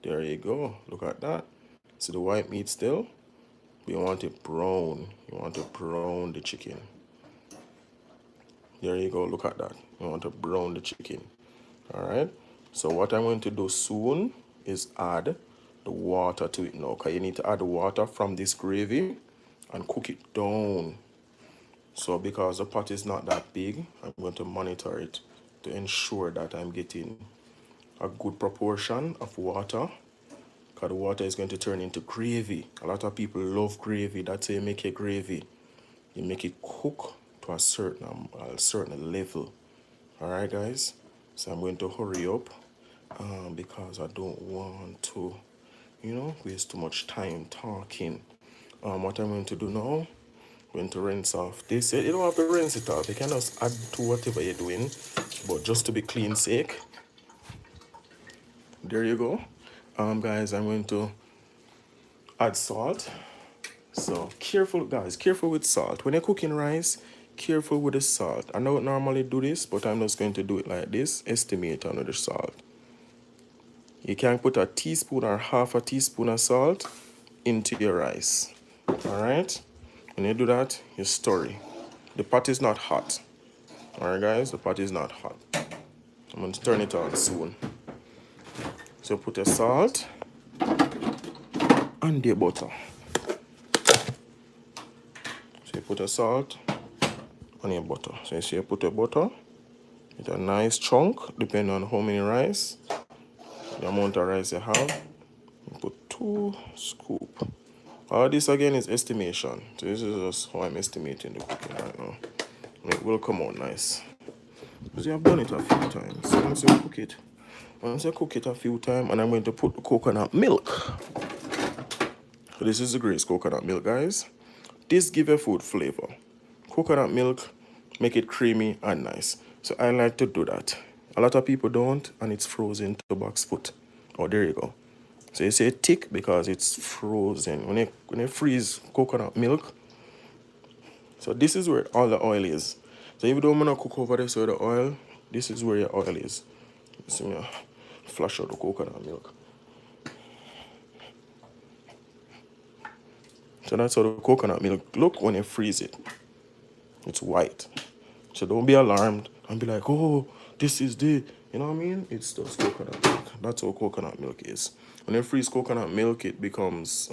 there you go. Look at that. See the white meat still? You want it brown. You want to brown the chicken. There you go. Look at that. You want to brown the chicken. Alright. So what I'm going to do soon is add the water to it now. Because you need to add the water from this gravy and cook it down. So because the pot is not that big, I'm going to monitor it to ensure that I'm getting a good proportion of water, because the water is going to turn into gravy. A lot of people love gravy. That's how you make a gravy. You make it cook to a certain level. Alright, guys? So I'm going to hurry up because I don't want to, waste too much time talking. What I'm going to do now, I'm going to rinse off this. You don't have to rinse it off. You can just add to whatever you're doing. But just to be clean sake, there you go. Guys, I'm going to add salt. So careful, guys, careful with salt. When you're cooking rice, careful with the salt. I don't normally do this, but I'm just going to do it like this. Estimate on the salt. You can put a teaspoon or half a teaspoon of salt into your rice. Alright? When you do that, you stir it. The pot is not hot. Alright, guys, the pot is not hot. I'm going to turn it on soon. So put the salt and the butter. put a salt and your butter. So you see you put a butter with a nice chunk, depending on how many rice, the amount of rice you have. You put 2 scoops. All this again is estimation. So this is just how I'm estimating the cooking right now. And it will come out nice. Because you have done it a few times. So once you cook it a few times, and I'm going to put the coconut milk. So this is the grease coconut milk, guys. This gives your food flavor. Coconut milk make it creamy and nice. So I like to do that. A lot of people don't, and it's frozen to box foot. Oh, there you go. So you say thick because it's frozen. When you freeze coconut milk, so this is where all the oil is. So if you don't want to cook over this with the oil, this is where your oil is. See me flash out the coconut milk. So that's how the coconut milk look when you freeze it. It's white. So don't be alarmed and be like, oh, this is the, you know what I mean? It's just coconut milk. That's how coconut milk is. When you freeze coconut milk, it becomes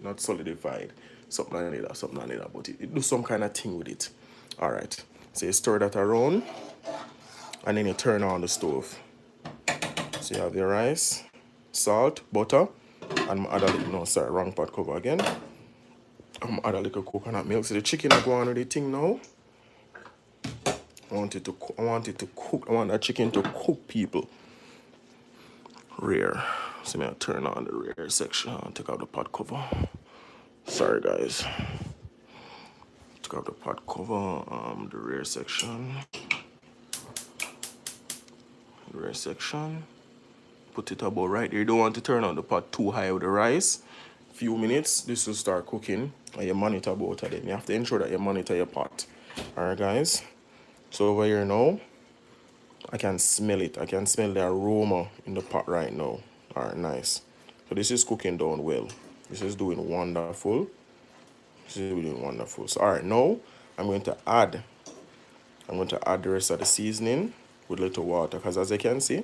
not solidified. Something like that, but it do some kind of thing with it. All right. So you stir that around, and then you turn on the stove. So you have your rice, salt, butter, and add a little, no, sorry, wrong pot cover again. Add a little coconut milk. So the chicken I go on with the thing now. I want it to cook. I want that chicken to cook, people. Rare. So I'm gonna turn on the rare section and take out the pot cover. Sorry, guys. Take out the pot cover. The rare section. Rare section. Put it about right there. You don't want to turn on the pot too high with the rice. Few minutes, this will start cooking. And you monitor both of them. You have to ensure that you monitor your pot. Alright, guys. So over here now, I can smell it. I can smell the aroma in the pot right now. Alright, nice. So this is cooking down well. This is doing wonderful. This is doing wonderful. So alright, now I'm going to add the rest of the seasoning with a little water. Because as you can see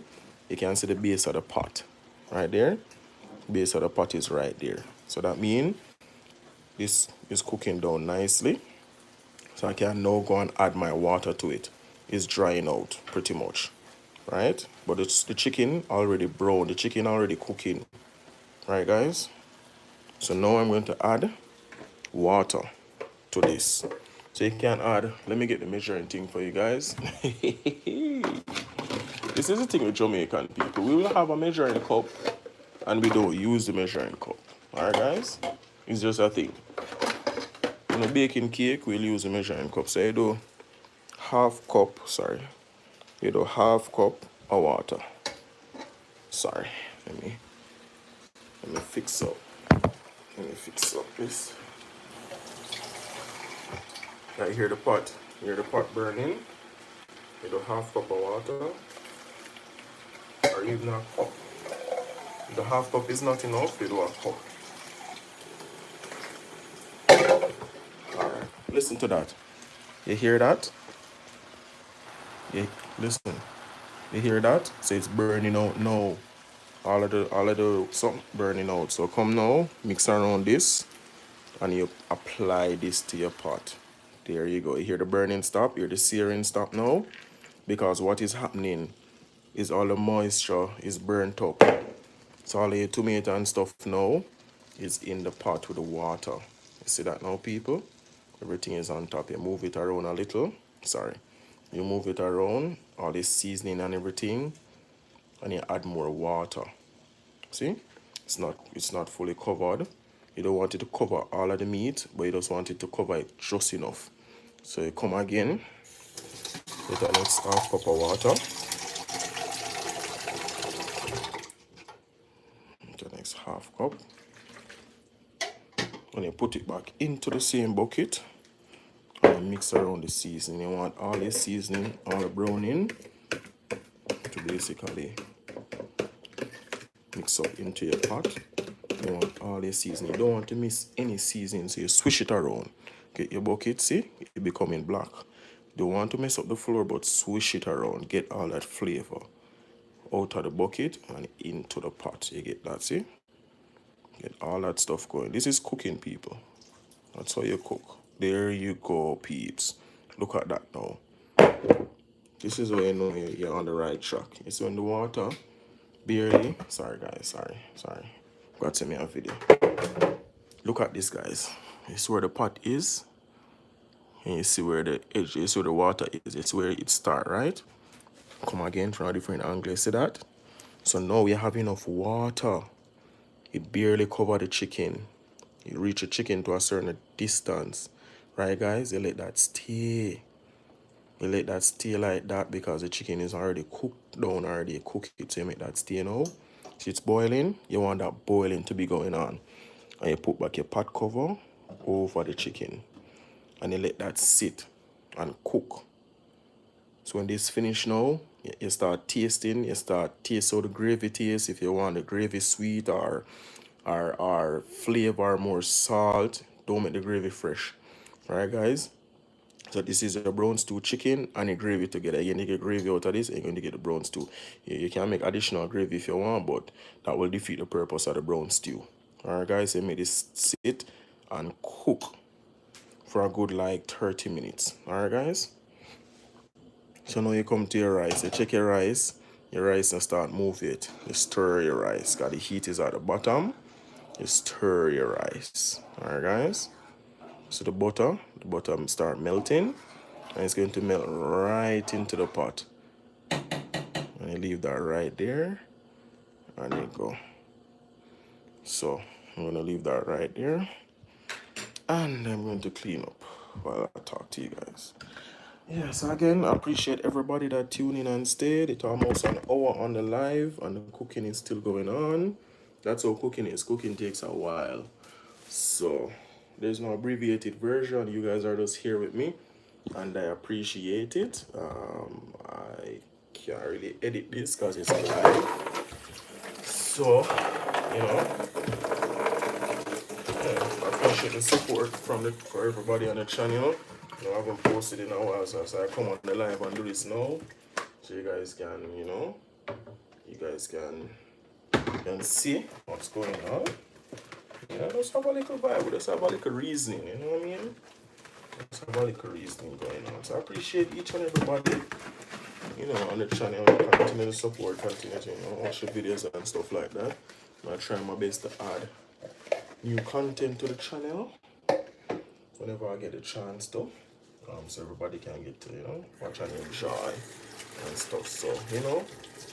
the base of the pot. Right there. Base of the pot is right there. So that means this is cooking down nicely. So I can now go and add my water to it. It's drying out pretty much, right? But it's the chicken already brown, the chicken already cooking, right, guys? So now I'm going to add water to this. So you can add, let me get the measuring thing for you guys. This is the thing with Jamaican people. We will have a measuring cup and we don't use the measuring cup. Alright, guys? It's just a thing. In a baking cake, we'll use a measuring cup. So you do half cup of water. Sorry, let me fix up. Let me fix up this. I hear the pot. Hear the pot burning. You do half cup of water. Or even a cup. If the half cup is not enough, you do a cup. Alright, listen to that. You hear that? Yeah, listen. You hear that? So it's burning out now. All of the something burning out. So come now, mix around this, and you apply this to your pot. There you go. You hear the burning stop, you hear the searing stop now. Because what is happening is all the moisture is burnt up. So all the tomato and stuff now is in the pot with the water. You see that now, people? Everything is on top. You move it around a little. Sorry. You move it around, all this seasoning and everything, and you add more water. See? It's not fully covered. You don't want it to cover all of the meat, but you just want it to cover it just enough. So you come again with the next half cup of water. The next half cup. And you put it back into the same bucket. And mix around the seasoning. You want all the seasoning, all the browning, to basically mix up into your pot. You want all the seasoning. You don't want to miss any seasoning, so you swish it around. Get your bucket, see? It's becoming black. You don't want to mess up the flour, but swish it around. Get all that flavor out of the bucket and into the pot. You get that, see? Get all that stuff going. This is cooking, people. That's how you cook. There you go, peeps. Look at that now. This is where you know you're on the right track. You see when the water barely. Sorry, guys. Sorry. Got to me a video. Look at this, guys. You see where the pot is, and you see where the edge. You see where the water is. It's where it start, right? Come again from a different angle. See that? So now we have enough water. It barely cover the chicken. You reach the chicken to a certain distance, right, guys? You let that stay. You let that stay like that because the chicken is already cooked down, already cook it. So you make that stay now. So it's boiling. You want that boiling to be going on. And you put back your pot cover over the chicken. And you let that sit and cook. So when this finish now, you start tasting. You start taste how the gravy tastes. If you want the gravy sweet or flavor more salt, don't make the gravy fresh. Alright, guys? So this is a brown stew chicken and a gravy together. You're going to get gravy out of this and you're going to get the brown stew. You can make additional gravy if you want, but that will defeat the purpose of the brown stew. Alright, guys, so make this sit and cook for a good like 30 minutes. Alright, guys? So now you come to your rice. You check your rice and start move it. You stir your rice because the heat is at the bottom. You stir your rice. Alright, guys? So the butter start melting, and it's going to melt right into the pot. And you leave that right there, and there you go. So I'm going to leave that right there, and I'm going to clean up while I talk to you guys. Yeah, so again, I appreciate everybody that tuned in and stayed. It's almost an hour on the live, and the cooking is still going on. That's how cooking is. Cooking takes a while. So there's no abbreviated version. You guys are just here with me, and I appreciate it. I can't really edit this because it's live. So, you know, yeah, I appreciate the support for everybody on the channel. You know, I haven't posted in a while, so I come on the live and do this now, so you guys can, you know, can see what's going on. Yeah, just have a little vibe, just have a little reasoning, you know what I mean? Just have a little reasoning going on. So I appreciate each and everybody, you know, on the channel. Continue to support, continue to, you know, watch the videos and stuff like that. I'm trying my best to add new content to the channel whenever I get a chance to. So everybody can get to, you know, watch and enjoy and stuff. So, you know,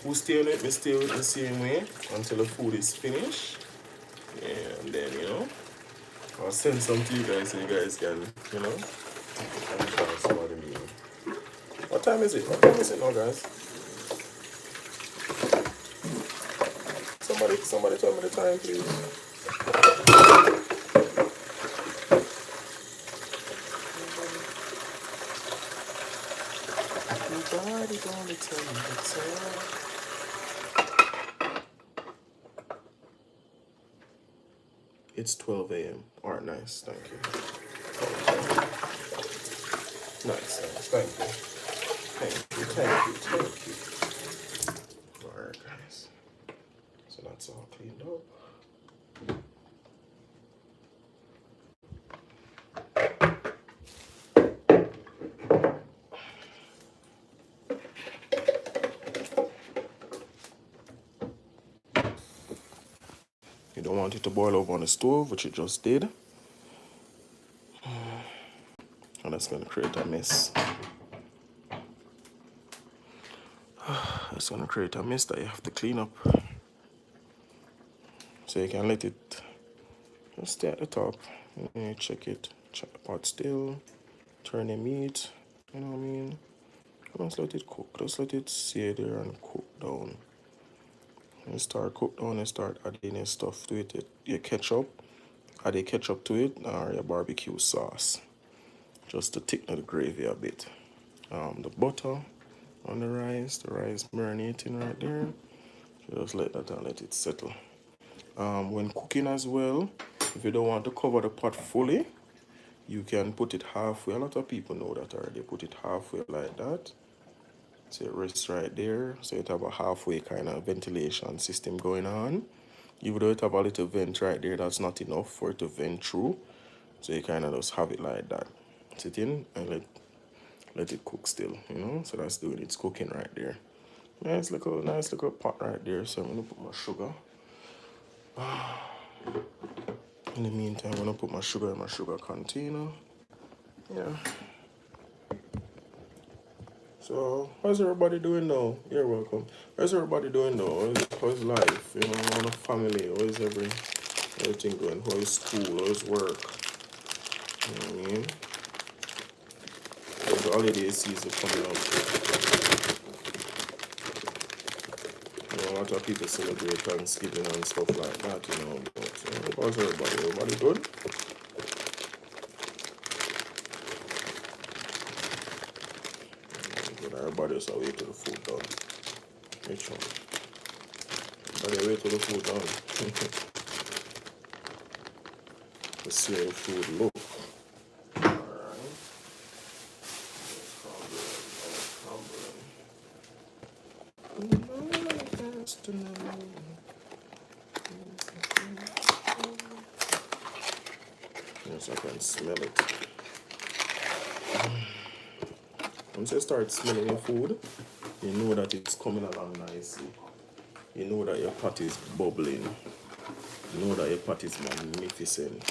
who stay on it, we stay with the same way until the food is finished. And then, you know, I'll send some to you guys so you guys can, you know, try some of the meal. What time is it? What time is it now, guys? Somebody tell me the time, please. Nobody gonna tell me the time. It's 12 a.m. Alright, nice, thank you. Nice, thank you. Alright, guys. So that's all cleaned up. You don't want it to boil over on the stove, which it just did. And that's going to create a mess. It's going to create a mess that you have to clean up. So you can let it just stay at the top. You check it, check the pot still, turn the meat, you know what I mean? Just let it cook, just let it stay there and cook down. You start cook down and start adding your stuff to it. Your ketchup, add your ketchup to it, or your barbecue sauce, just to thicken the gravy a bit. The butter on the rice marinating right there. So just let that and let it settle. When cooking as well, if you don't want to cover the pot fully, you can put it halfway. A lot of people know that already. Put it halfway like that. So it rests right there. So it have a halfway kind of ventilation system going on. Even though it have a little vent right there, that's not enough for it to vent through. So you kind of just have it like that. Sit in and let it cook still, you know. So that's doing its cooking right there. Nice little pot right there. So I'm gonna put my sugar. In the meantime, I'm gonna put my sugar in my sugar container. Yeah. So how's everybody doing now? You're welcome. How's everybody doing now? How's life? You know, how's the family? How's everything going? How's school? How's work? You know what I mean? There's the holiday season coming up. You know, a lot of people celebrate Thanksgiving and stuff like that, you know. But how's everybody? Everybody good? Good. Everybody just wait till the food done. Which one? Everybody wait till the food done. Let's see how the food look. Yes, I can smell it. Once you start smelling your food, you know that it's coming along nicely. You know that your pot is bubbling. You know that your pot is magnificent.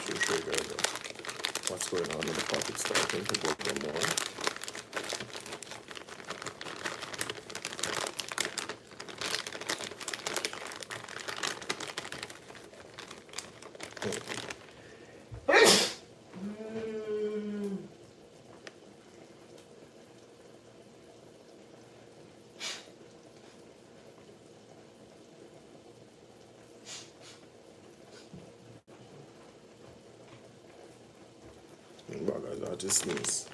To show you guys what's going on in the pot. It's starting to bubble more. Guys, I just sneeze.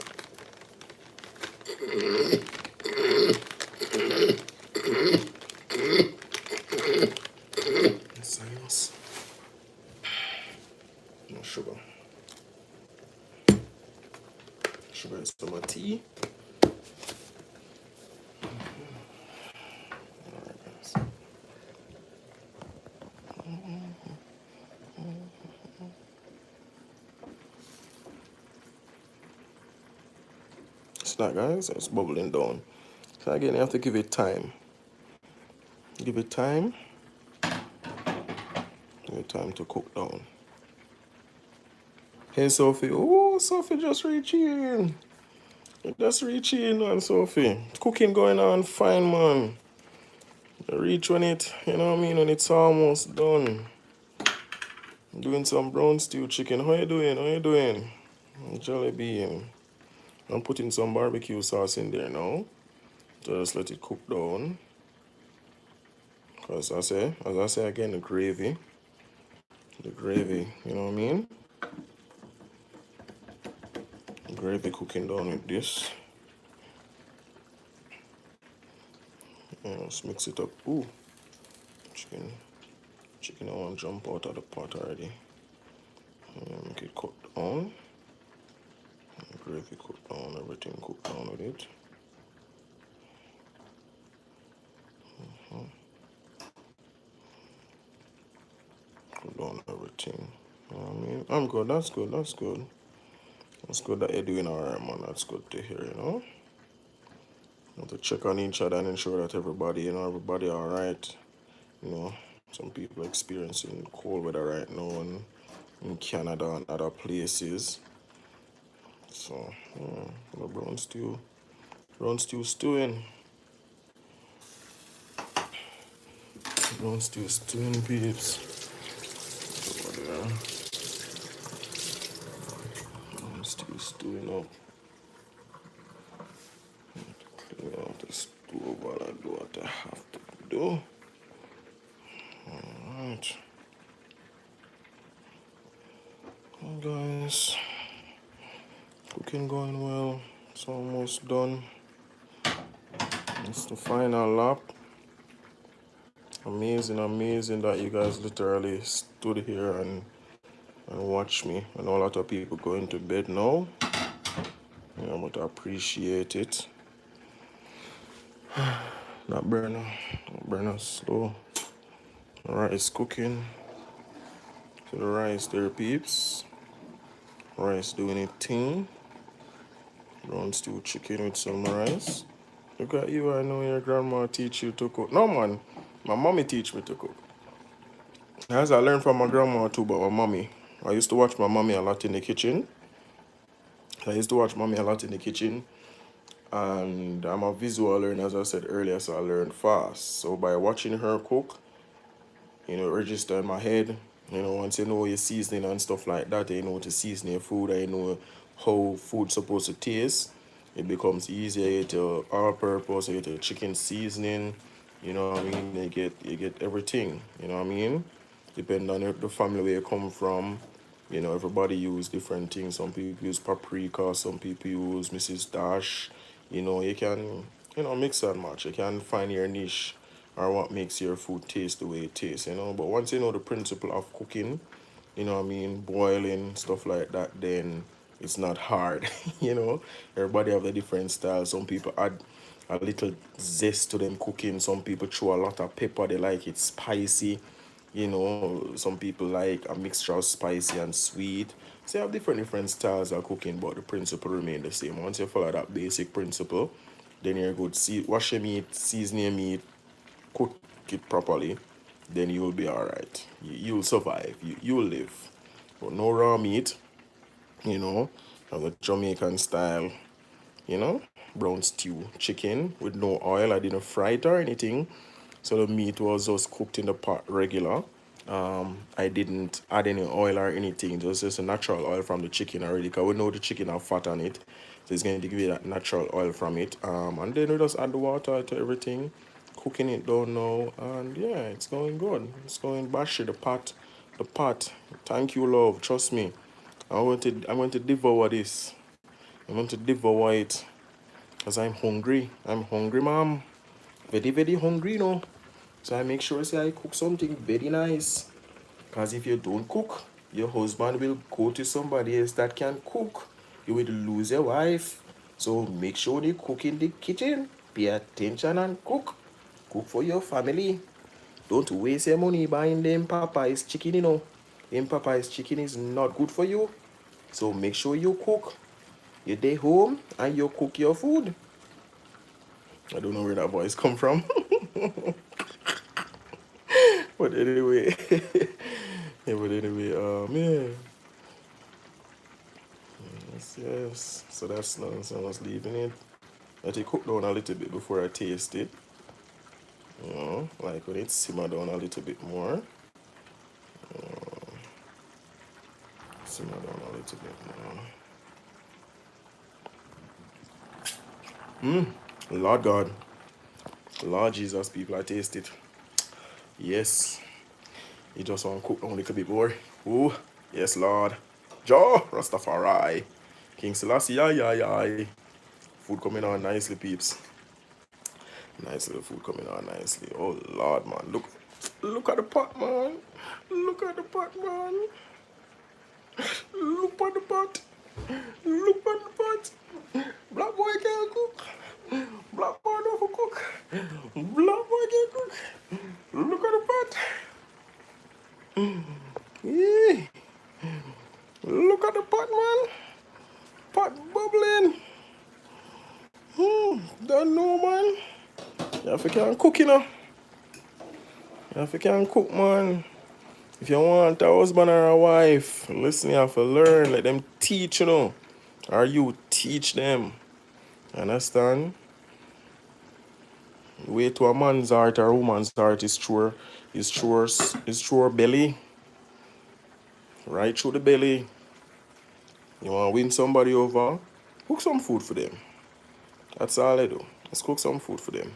Sinus. No sugar. Sugar is some of tea. Alright, guys. It's not, guys. It's bubbling down. So again, you have to give it time. Give it time. Give it time to cook down. Hey, Sophie. Oh, Sophie just reaching. Just reaching, man, Sophie. Cooking going on fine, man. Reach when it, you know what I mean, when it's almost done. Doing some brown stew chicken. How you doing? How you doing? Jelly bean. I'm putting some barbecue sauce in there now. Just let it cook down. Because as I say again, the gravy, you know what I mean? Gravy cooking down with this. Let's mix it up. Ooh, chicken I want to jump out of the pot already. Make it cook down. Gravy cook down, everything cook down with it. Cook down everything. You know what I mean? I'm good, that's good. That's good that you're doing alright, man. That's good to hear, you know? You have to check on each other and ensure that everybody alright. You know, some people experiencing cold weather right now in Canada and other places. So, the brown stew stewing. Brown stew stewing, peeps. Over there. Brown stew stewing up. Clean out the stove while I do what I have to do. Alright. Well, guys, cooking going well. It's almost done. It's the final lap. Amazing that you guys literally stood here and watched me. I know a lot of people going to bed now. Yeah, but I appreciate it. Not burner. Not burner slow. Rice cooking. So the rice there, peeps. Rice doing its thing. Brown stew chicken with some rice. Look at you, I know your grandma teach you to cook. No man, my mommy teach me to cook. As I learned from my grandma too, but my mommy. I used to watch my mommy a lot in the kitchen. And I'm a visual learner, as I said earlier, so I learned fast. So by watching her cook, register in my head. Once you know your seasoning and stuff like that, you know to season your food, and you know how food's supposed to taste. It becomes easier. You get your all-purpose, you get your chicken seasoning. You know what I mean? You get everything. You know what I mean? Depending on the family where you come from. Everybody use different things. Some people use paprika, some people use Mrs. Dash. You can, mix and match. You can find your niche or what makes your food taste the way it tastes. But once you know the principle of cooking, boiling, stuff like that, then it's not hard. Everybody have a different style. Some people add a little zest to them cooking. Some people throw a lot of pepper, they like it spicy. Some people like a mixture of spicy and sweet. So you have different styles of cooking, but the principle remain the same. Once you follow that basic principle, then you're good. Wash your meat, season your meat, cook it properly, then you'll be all right. You'll survive. You'll live. But no raw meat, you know, have a Jamaican style, brown stew chicken with no oil. I didn't fry it or anything. So the meat was just cooked in the pot regular. I didn't add any oil or anything. Just a natural oil from the chicken already. Because we know the chicken have fat on it. So it's going to give you that natural oil from it. And then we just add the water to everything. Cooking it down now. And yeah, it's going good. It's going bashy. The pot. Thank you, love. Trust me. I'm going to devour this. I'm going to devour it. Because I'm hungry. I'm hungry, mom. Very hungry. So I make sure say I cook something very nice. Because if you don't cook, your husband will go to somebody else that can cook. You will lose your wife. So make sure you cook in the kitchen. Pay attention and cook. Cook for your family. Don't waste your money buying them Popeye's chicken. Them Popeye's chicken is not good for you. So make sure you cook. You stay home and you cook your food. I don't know where that voice come from. But anyway, yeah. Yes. So that's nice. So I was leaving it. Let it cook down a little bit before I taste it. Like when it simmer down a little bit more. Simmer down a little bit more. Lord God. Lord Jesus, people, I taste it. Yes. You just want to cook down a little bit more. Ooh. Yes, Lord. Jah Rastafari. King Selassie, aye. Food coming on nicely, peeps. Nice little food coming on nicely. Oh Lord, man. Look at the pot, man. Look at the pot, man. Look at the pot. Look at the pot. Black boy can't cook. Black boy don't cook. Black boy can't cook. Look at the pot. Yeah. Look at the pot, man. Pot bubbling. Don't know, man. You have to can cook, You have to can cook, man. If you want a husband or a wife, listen, you have to learn. Let them teach, Or you teach them. Understand? Way to a man's heart or a woman's heart is through her belly. Right through the belly. You want to win somebody over? Cook some food for them. That's all I do. Just cook some food for them.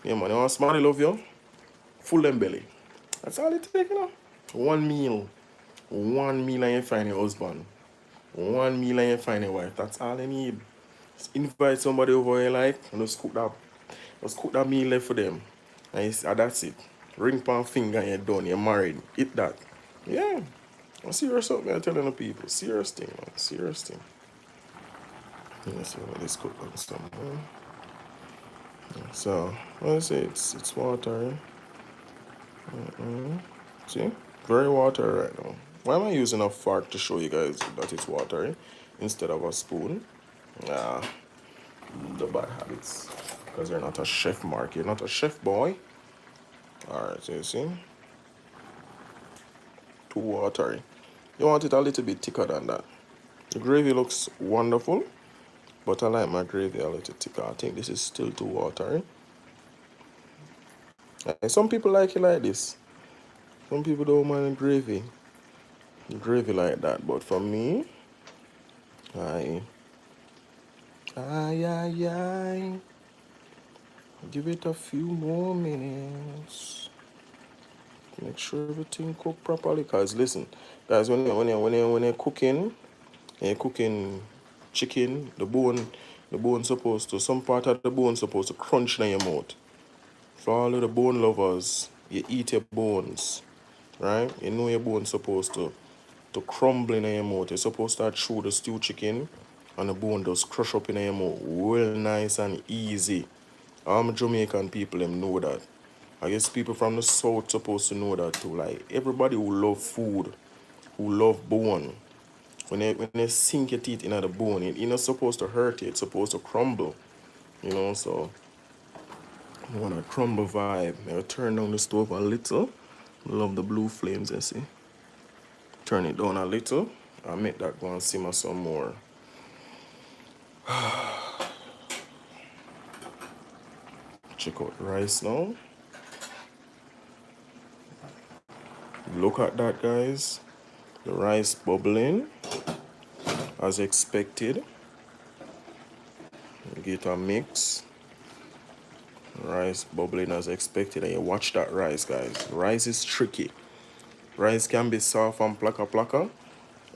Yeah, man. You want somebody love you? Full them belly. That's all it takes, One meal. One meal and you find your husband. One meal and you find your wife. That's all I need. Just invite somebody over you like and just cook that Just cook that meal left for them. And that's it. Ring pan finger and you're done. You're married. Eat that. Yeah. I'm serious up, man. I'm telling the people. Serious thing, man. Serious thing. Let's see what this cook on some. So, what I say, it's water. See? Very watery right now. Why am I using a fork to show you guys that it's watery instead of a spoon? Nah, the bad habits. Because you're not a chef, Mark. You're not a chef, boy. Alright, so you see? Too watery. You want it a little bit thicker than that. The gravy looks wonderful, but I like my gravy a little thicker. I think this is still too watery. And some people like it like this. Some people don't mind gravy like that. But for me, I give it a few more minutes. Make sure everything cook properly. Cause listen, guys, when you're cooking, and you're cooking chicken, the bone supposed to, some part of the bone supposed to crunch in your mouth. For all of the bone lovers, you eat your bones, right? You know your bones supposed to crumble in your mouth. You're supposed to chew the stew chicken and the bone just crush up in your mouth. Well nice and easy. All my Jamaican people them know that. I guess people from the south supposed to know that too. Like everybody who love food, who love bone, when they sink your teeth into the bone, it's not supposed to hurt you, it's supposed to crumble. You know, so I want a crumble vibe. I'll turn down the stove a little. Love the blue flames, you see. Turn it down a little. I'll make that go and simmer some more. Check out rice now. Look at that, guys. The rice bubbling as expected. Get a mix. Rice bubbling as expected, and you watch that rice, guys. Rice is tricky. Rice can be soft and plaka,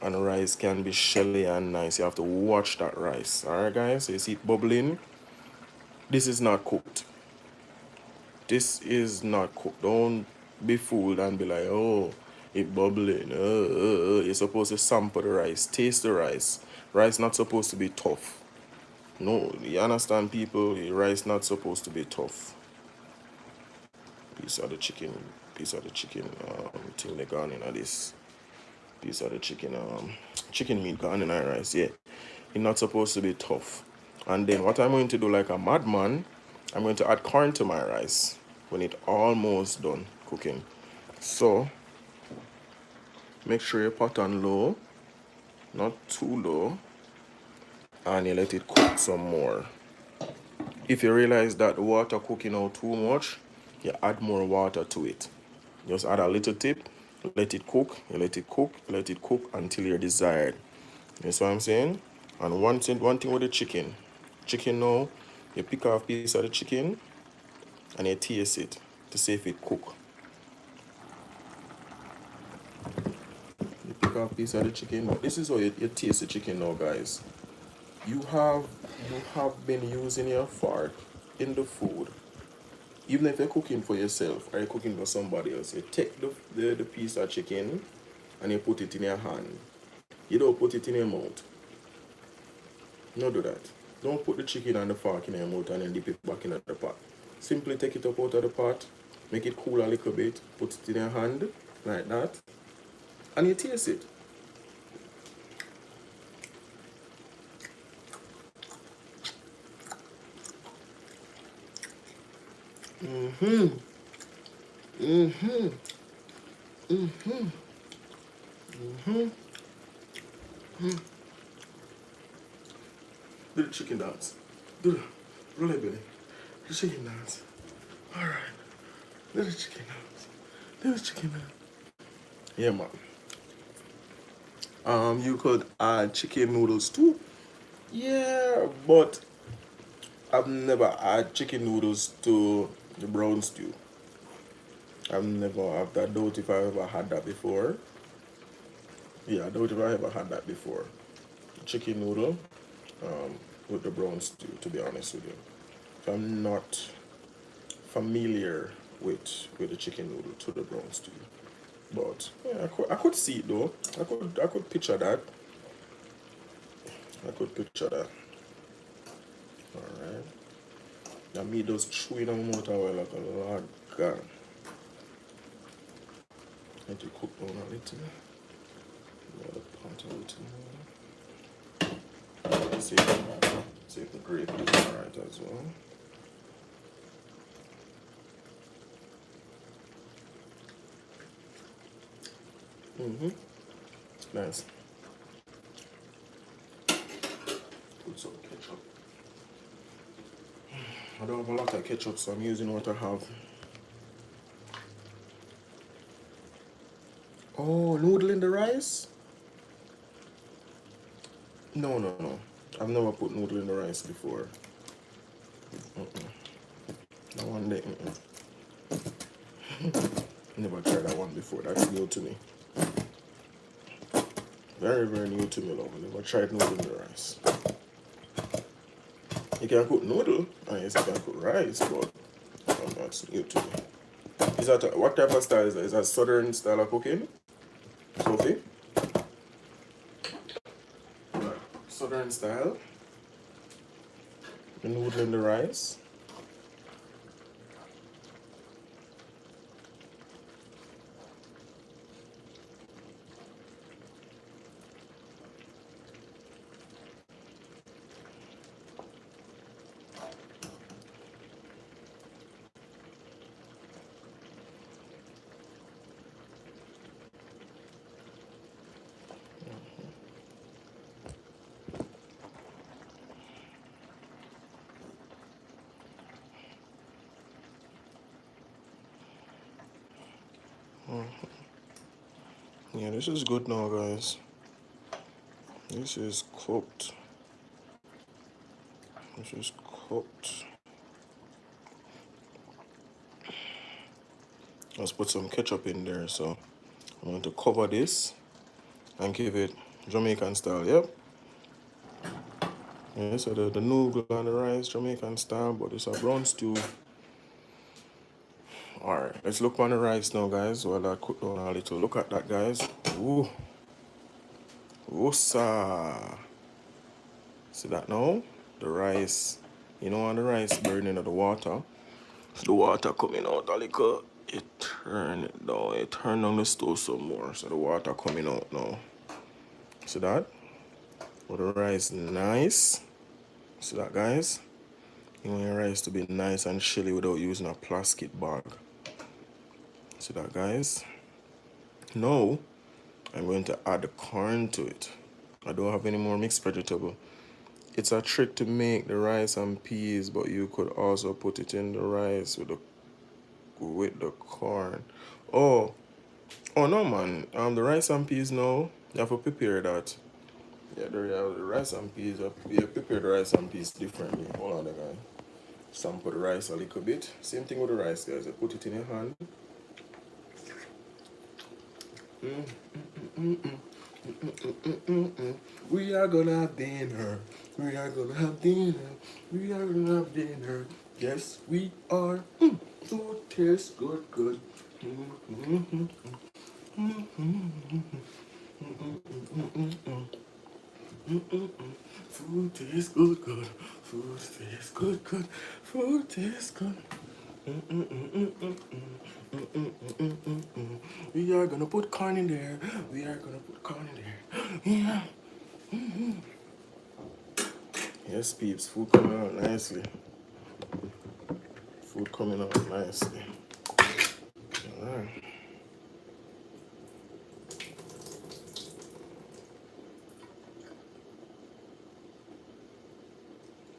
and rice can be shelly and nice. You have to watch that rice. Alright, guys, so you see it bubbling. This is not cooked. This is not cooked. Don't be fooled and be like, oh, it bubbling. You're supposed to sample the rice, taste the rice. Rice not supposed to be tough. No, you understand, people? The rice not supposed to be tough. Piece of the chicken thing they gone in this. Piece of the chicken meat gone in rice, yeah. It's not supposed to be tough. And then what I'm going to do like a madman, I'm going to add corn to my rice when it's almost done cooking. So make sure you pot on low, not too low, and you let it cook some more. If you realize that the water cooking out too much, you add more water to it. Just add a little tip, let it cook, you let it cook, let it cook until you're desired. You see what I'm saying? And one thing with the chicken now, you pick off a piece of the chicken and you taste it to see if it cook. You pick off a piece of the chicken. This is how you taste the chicken now, guys. You have been using your fork in the food. Even if you're cooking for yourself or you're cooking for somebody else, you take the piece of chicken and you put it in your hand. You don't put it in your mouth. Don't do that. Don't put the chicken and the fork in your mouth and then dip it back in the pot. Simply take it up out of the pot, make it cool a little bit, put it in your hand like that, and you taste it. Do the chicken dance. Do the belly. The chicken dance. Alright. Do the chicken dance. Do the chicken dance. Yeah, man. You could add chicken noodles too. Yeah, but I've never had chicken noodles to the brown stew. I doubt if I ever had that before. Yeah, I doubt if I ever had that before. Chicken noodle with the brown stew, to be honest with you. So I'm not familiar with the chicken noodle to the brown stew. But yeah, I could see it though. I could picture that. I could picture that. Alright. Now me just chewing on my mouth away like a lord God. Let it cook down a little. Let the pot a little more. See if the gravy is alright as well. Nice. Put some ketchup. I don't have a lot of ketchup, so I'm using what I have. Oh, noodle in the rice? No. I've never put noodle in the rice before. That one day, never tried that one before. That's new to me. Very, very new to me, love. I never tried noodle in the rice. You can cook noodle, and yes, you can cook rice, but that's new to me. Is that what type of style is that? Is that southern style of cooking? Sophie? Southern style? The noodle in the rice? Yeah, this is good now, guys. This is cooked. This is cooked. Let's put some ketchup in there, so I'm going to cover this and give it Jamaican style, yep. Yeah, so the noodle and the rice, Jamaican style, but it's a brown stew. Alright, let's look on the rice now, guys, while I cook down a little. Look at that, guys. Ooh. Woosah. See that now? The rice. You know, on the rice burning of the water. So the water coming out a little. It turn it down. It turn on the stove some more. So the water coming out now. See that? But the rice nice. See that, guys? You want your rice to be nice and chilly without using a plastic bag. See that, guys? Now, I'm going to add the corn to it. I don't have any more mixed vegetable. It's a trick to make the rice and peas, but you could also put it in the rice with the corn. Oh no, man. The rice and peas now, you have to prepare that. Yeah, the rice and peas, you prepare the rice and peas differently. Hold on, guys. Sample the rice a little bit. Same thing with the rice, guys. You put it in your hand. We are gonna have dinner. We are gonna have dinner. We are gonna have dinner. Yes, we are. Food tastes good, good. Food tastes good, good. Food tastes good, good. Food tastes good. We are gonna put corn in there. We are gonna put corn in there. Yeah. Yes, peeps. Food coming out nicely. Food coming out nicely. Alright.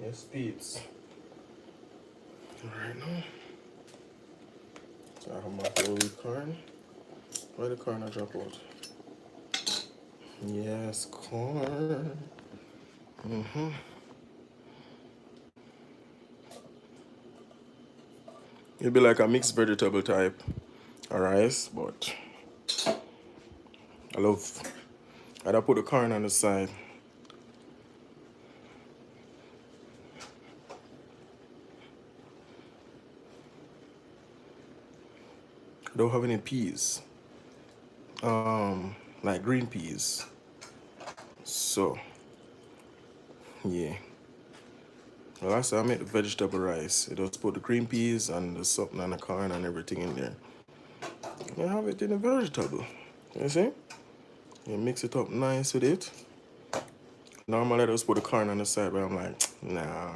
Yes, peeps. Alright now. So I have my whole corn. Where the corn I drop out? Yes, corn. It'll be like a mixed vegetable type of rice, but I'd put the corn on the side. I don't have any peas. Like green peas. So, yeah. Well, last time I made the vegetable rice. I just put the green peas and the something and the corn and everything in there. You have it in a vegetable. You see? You mix it up nice with it. Normally I just put the corn on the side, but I'm like, nah.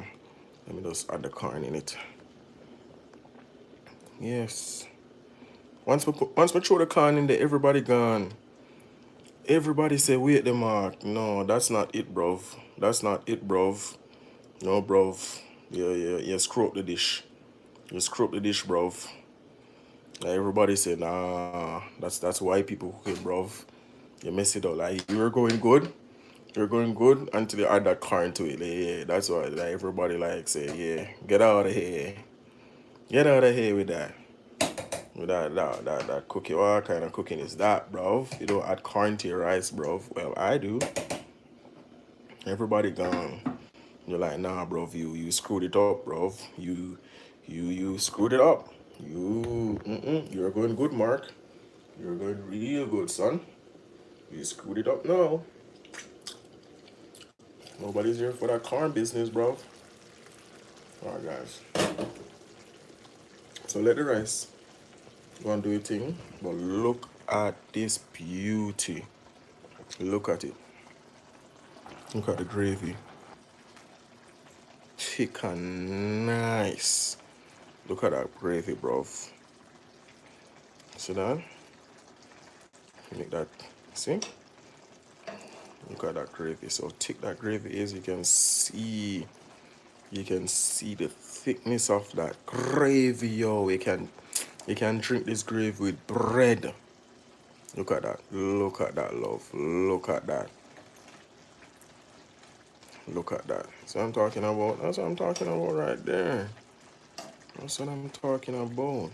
Let me just add the corn in it. Yes. Once we throw the corn in there, everybody gone. Everybody say wait the mark. No, that's not it, bruv. That's not it, bruv. No, bruv. Yeah, screw up the dish. You screw up the dish, bruv. Everybody say, nah, that's white people cooking, bruv. You mess it up. Like, you're going good. You're going good until you add that corn to it. Yeah, that's why like, everybody like say, yeah, get out of here. Get out of here with that. With that cooking. What kind of cooking is that, bruv? You don't add corn to your rice, bruv. Well, I do. Everybody gone. You're like, nah, bruv, you screwed it up, bruv. You screwed it up. You're going good, Mark. You're going real good, son. You screwed it up now. Nobody's here for that corn business, bruv. Alright, guys. So let the rice go and do your thing. But look at this beauty. Look at it. Look at the gravy. Thick and nice. Look at that gravy, bruv. See that? Make that, see? Look at that gravy. So thick that gravy is, you can see the thickness of that gravy, yo. You can drink this gravy with bread. Look at that. Look at that, love. Look at that. Look at that. That's what I'm talking about. That's what I'm talking about right there. That's what I'm talking about.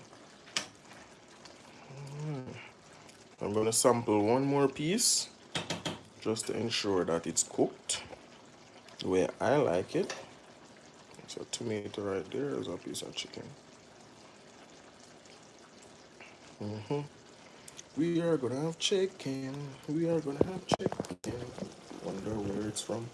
I'm gonna sample one more piece just to ensure that it's cooked the way I like it. So tomato right there is a piece of chicken. We are gonna have chicken. We are gonna have chicken. Wonder where it's from.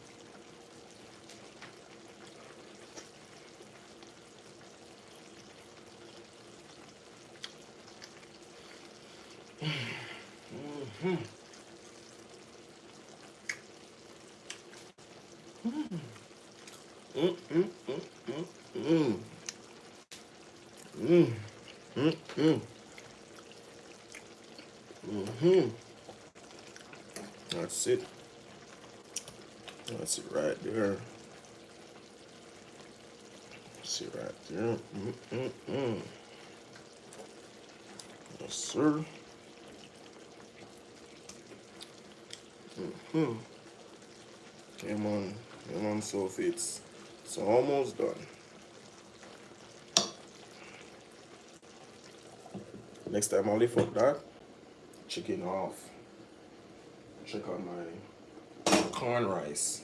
That's it. That's it right there. That's it right there. Yes, sir. Come on. Come on, so it's almost done. Next time I'll lift up that chicken off. Check on my corn rice.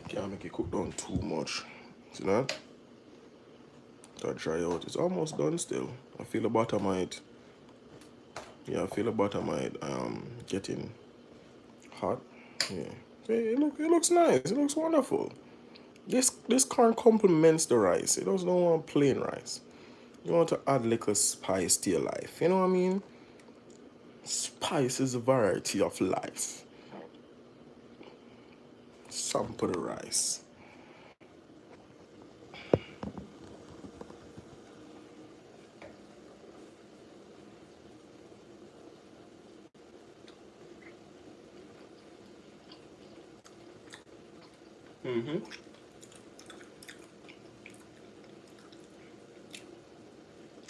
Can't make it cook down too much. See that? That dry out. It's almost done still. I feel the bottom of it. Yeah, I feel the bottom of it getting hot. Yeah. It looks nice. It looks wonderful. This corn complements the rice. It doesn't want plain rice. You want to add little spice to your life. You know what I mean? Spice is a variety of life. Sample the rice.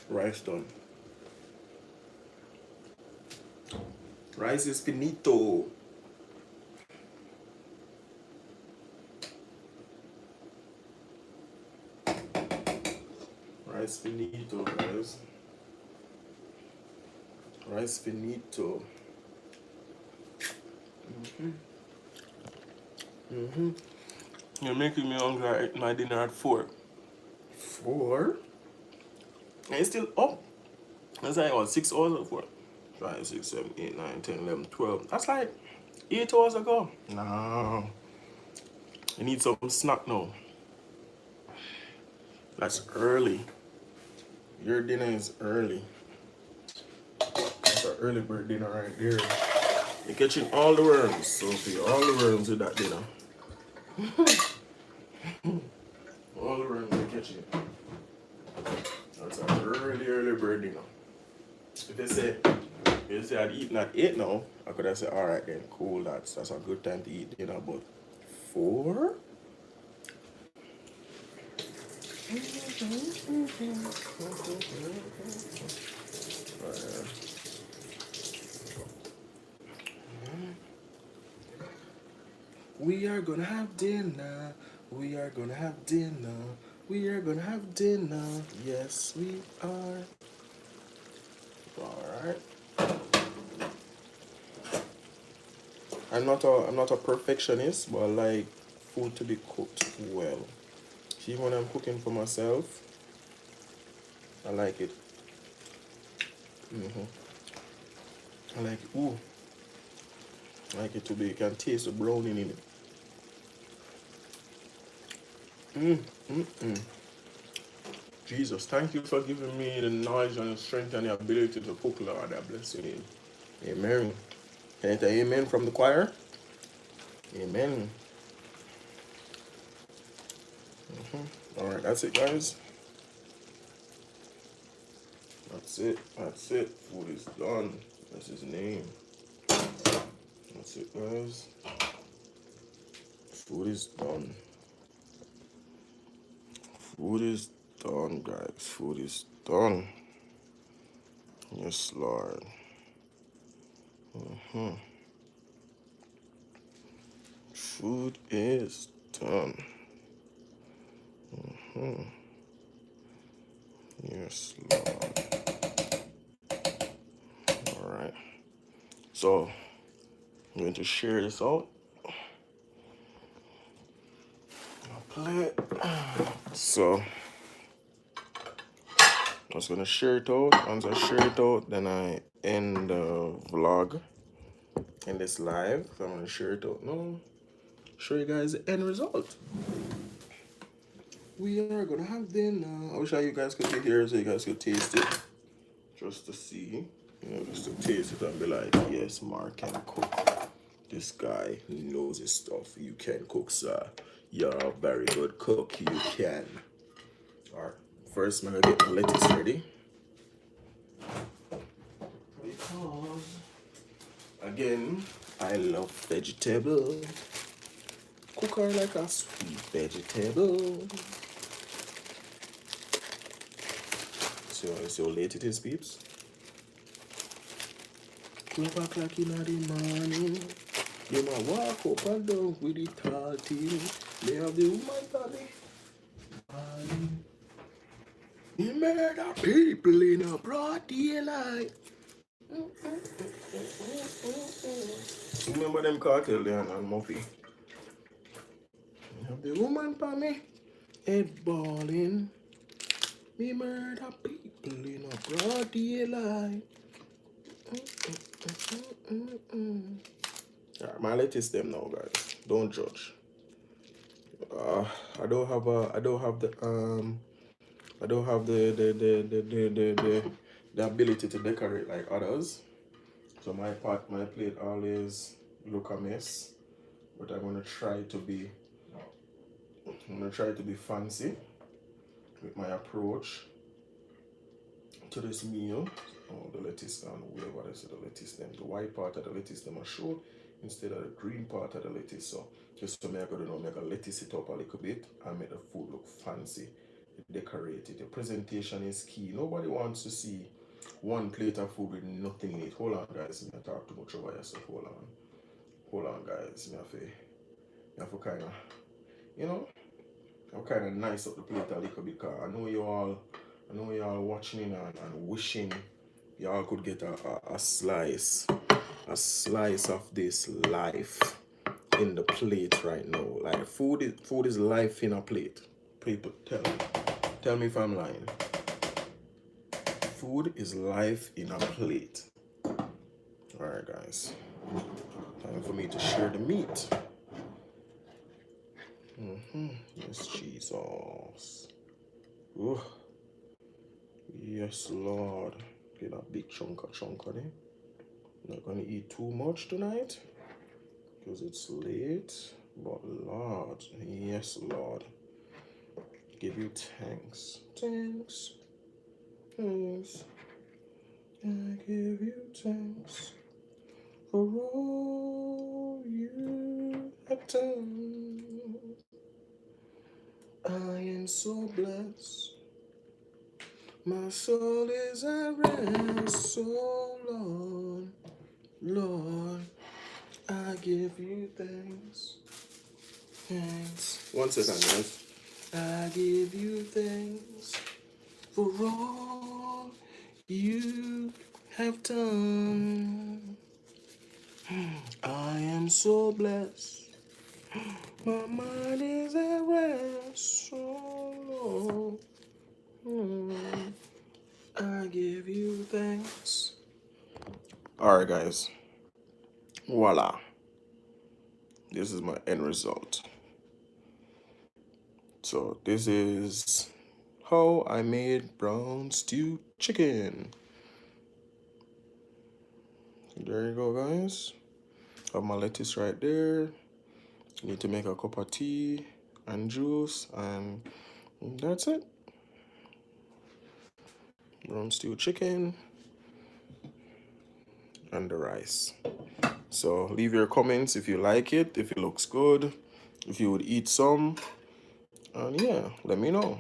Rice done. Rice is finito. Rice finito, guys. Rice finito. You're making me hungry. I ate my dinner at 4. 4? And it's still up. That's like what, 6 hours for 5, 6, 7, 8, 9, 10, 11, 12. That's like 8 hours ago. No. I need some snack now. That's early. Your dinner is early. That's an early bird dinner right there. You're catching all the worms, Sophie. All the worms with that dinner. All the worms you're catching. That's an early bird dinner. If they say I'd eaten at 8 now, I could have said, alright then, cool, that's a good time to eat dinner, but 4? We are gonna have dinner. We are gonna have dinner. We are gonna have dinner. Yes, we are. Alright. I'm not a perfectionist, but I like food to be cooked well. Even when I'm cooking for myself, I like it. I like it. Ooh. I like it to be, you can taste the browning in it. Jesus, thank you for giving me the knowledge and the strength and the ability to cook, Lord. I bless your name. Amen. Can you say amen from the choir? Amen. Alright, that's it, guys. That's it. That's it. Food is done. That's his name. That's it, guys. Food is done. Food is done, guys. Food is done. Yes, Lord. Food is done. Yes, Lord. Alright. So, I'm going to share this out. I'll play it. So, I'm just going to share it out. Once I share it out, then I end the vlog in this live. So I'm going to share it out now. Show you guys the end result. We are going to have dinner. I wish you guys could be here so you guys could taste it. Just to see. Just to taste it and be like, yes, Mark can cook. This guy knows his stuff. You can cook, sir. You're a very good cook. You can. Alright. First, I'm going to get the lettuce ready. Because, again, I love vegetable. Cook her like a sweet vegetable. So late it is, peeps. 12 o'clock in the morning. You might walk up and down with the tarty. They have the woman body. He murder people in a broad daylight. Remember them cartel there and Muffy? You have the woman for me. Head balling. Me murder people in a broad daylight. Alright, my lettuce them now, guys. Don't judge. I don't have the ability to decorate like others. So my plate always look a mess. But I'm gonna try to be fancy with my approach to this meal. Oh, the lettuce and whatever I said, the lettuce them. The white part of the lettuce them are short instead of the green part of the lettuce. So just so I'm gonna lettuce it up a little bit and make the food look fancy. Decorate it. The presentation is key. Nobody wants to see one plate of food with nothing in it. Hold on, guys. I talk too much over yourself. Hold on, guys. I have to kind of, I'm kind of nice up the plate a little bit because I know you all watching and wishing y'all could get a slice of this life in the plate right now. Like food is life in a plate. People, tell me if I'm lying. Food is life in a plate. Alright, guys. Time for me to share the meat. Yes, cheese sauce. Ooh. Yes, Lord. Get a big chunk of it. Not gonna eat too much tonight because it's late. But Lord, yes, Lord. Give you thanks. Thanks. Thanks. I give you thanks for all you have done. I am so blessed. My soul is at rest. So Lord, Lord, I give you thanks. Thanks. 1 second, guys. I give you thanks for all you have done. I am so blessed. My mind is at rest. So Lord, I give you thanks. Alright, guys. Voila. This is my end result. So, this is how I made brown stew chicken. There you go, guys. Have my lettuce right there. Need to make a cup of tea and juice, and that's it. Brown stew chicken and the rice. So leave your comments if you like it, if it looks good, if you would eat some, and yeah, let me know.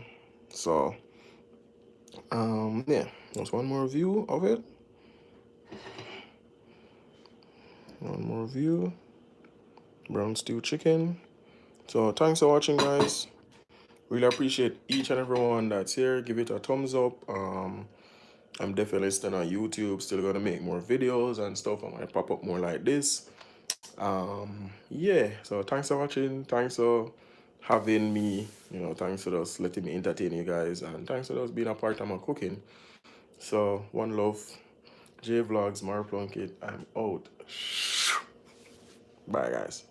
So yeah, there's one more view of it. One more view. Brown stew chicken. So thanks for watching, guys. Really appreciate each and every one that's here. Give it a thumbs up. I'm definitely still on YouTube, still gonna make more videos and stuff. I might pop up more like this. Yeah, so thanks for watching. Thanks for having me. Thanks for just letting me entertain you guys, and thanks for just being a part of my cooking. So one love. J Vlogs, Plunkett. I'm out. Bye, guys.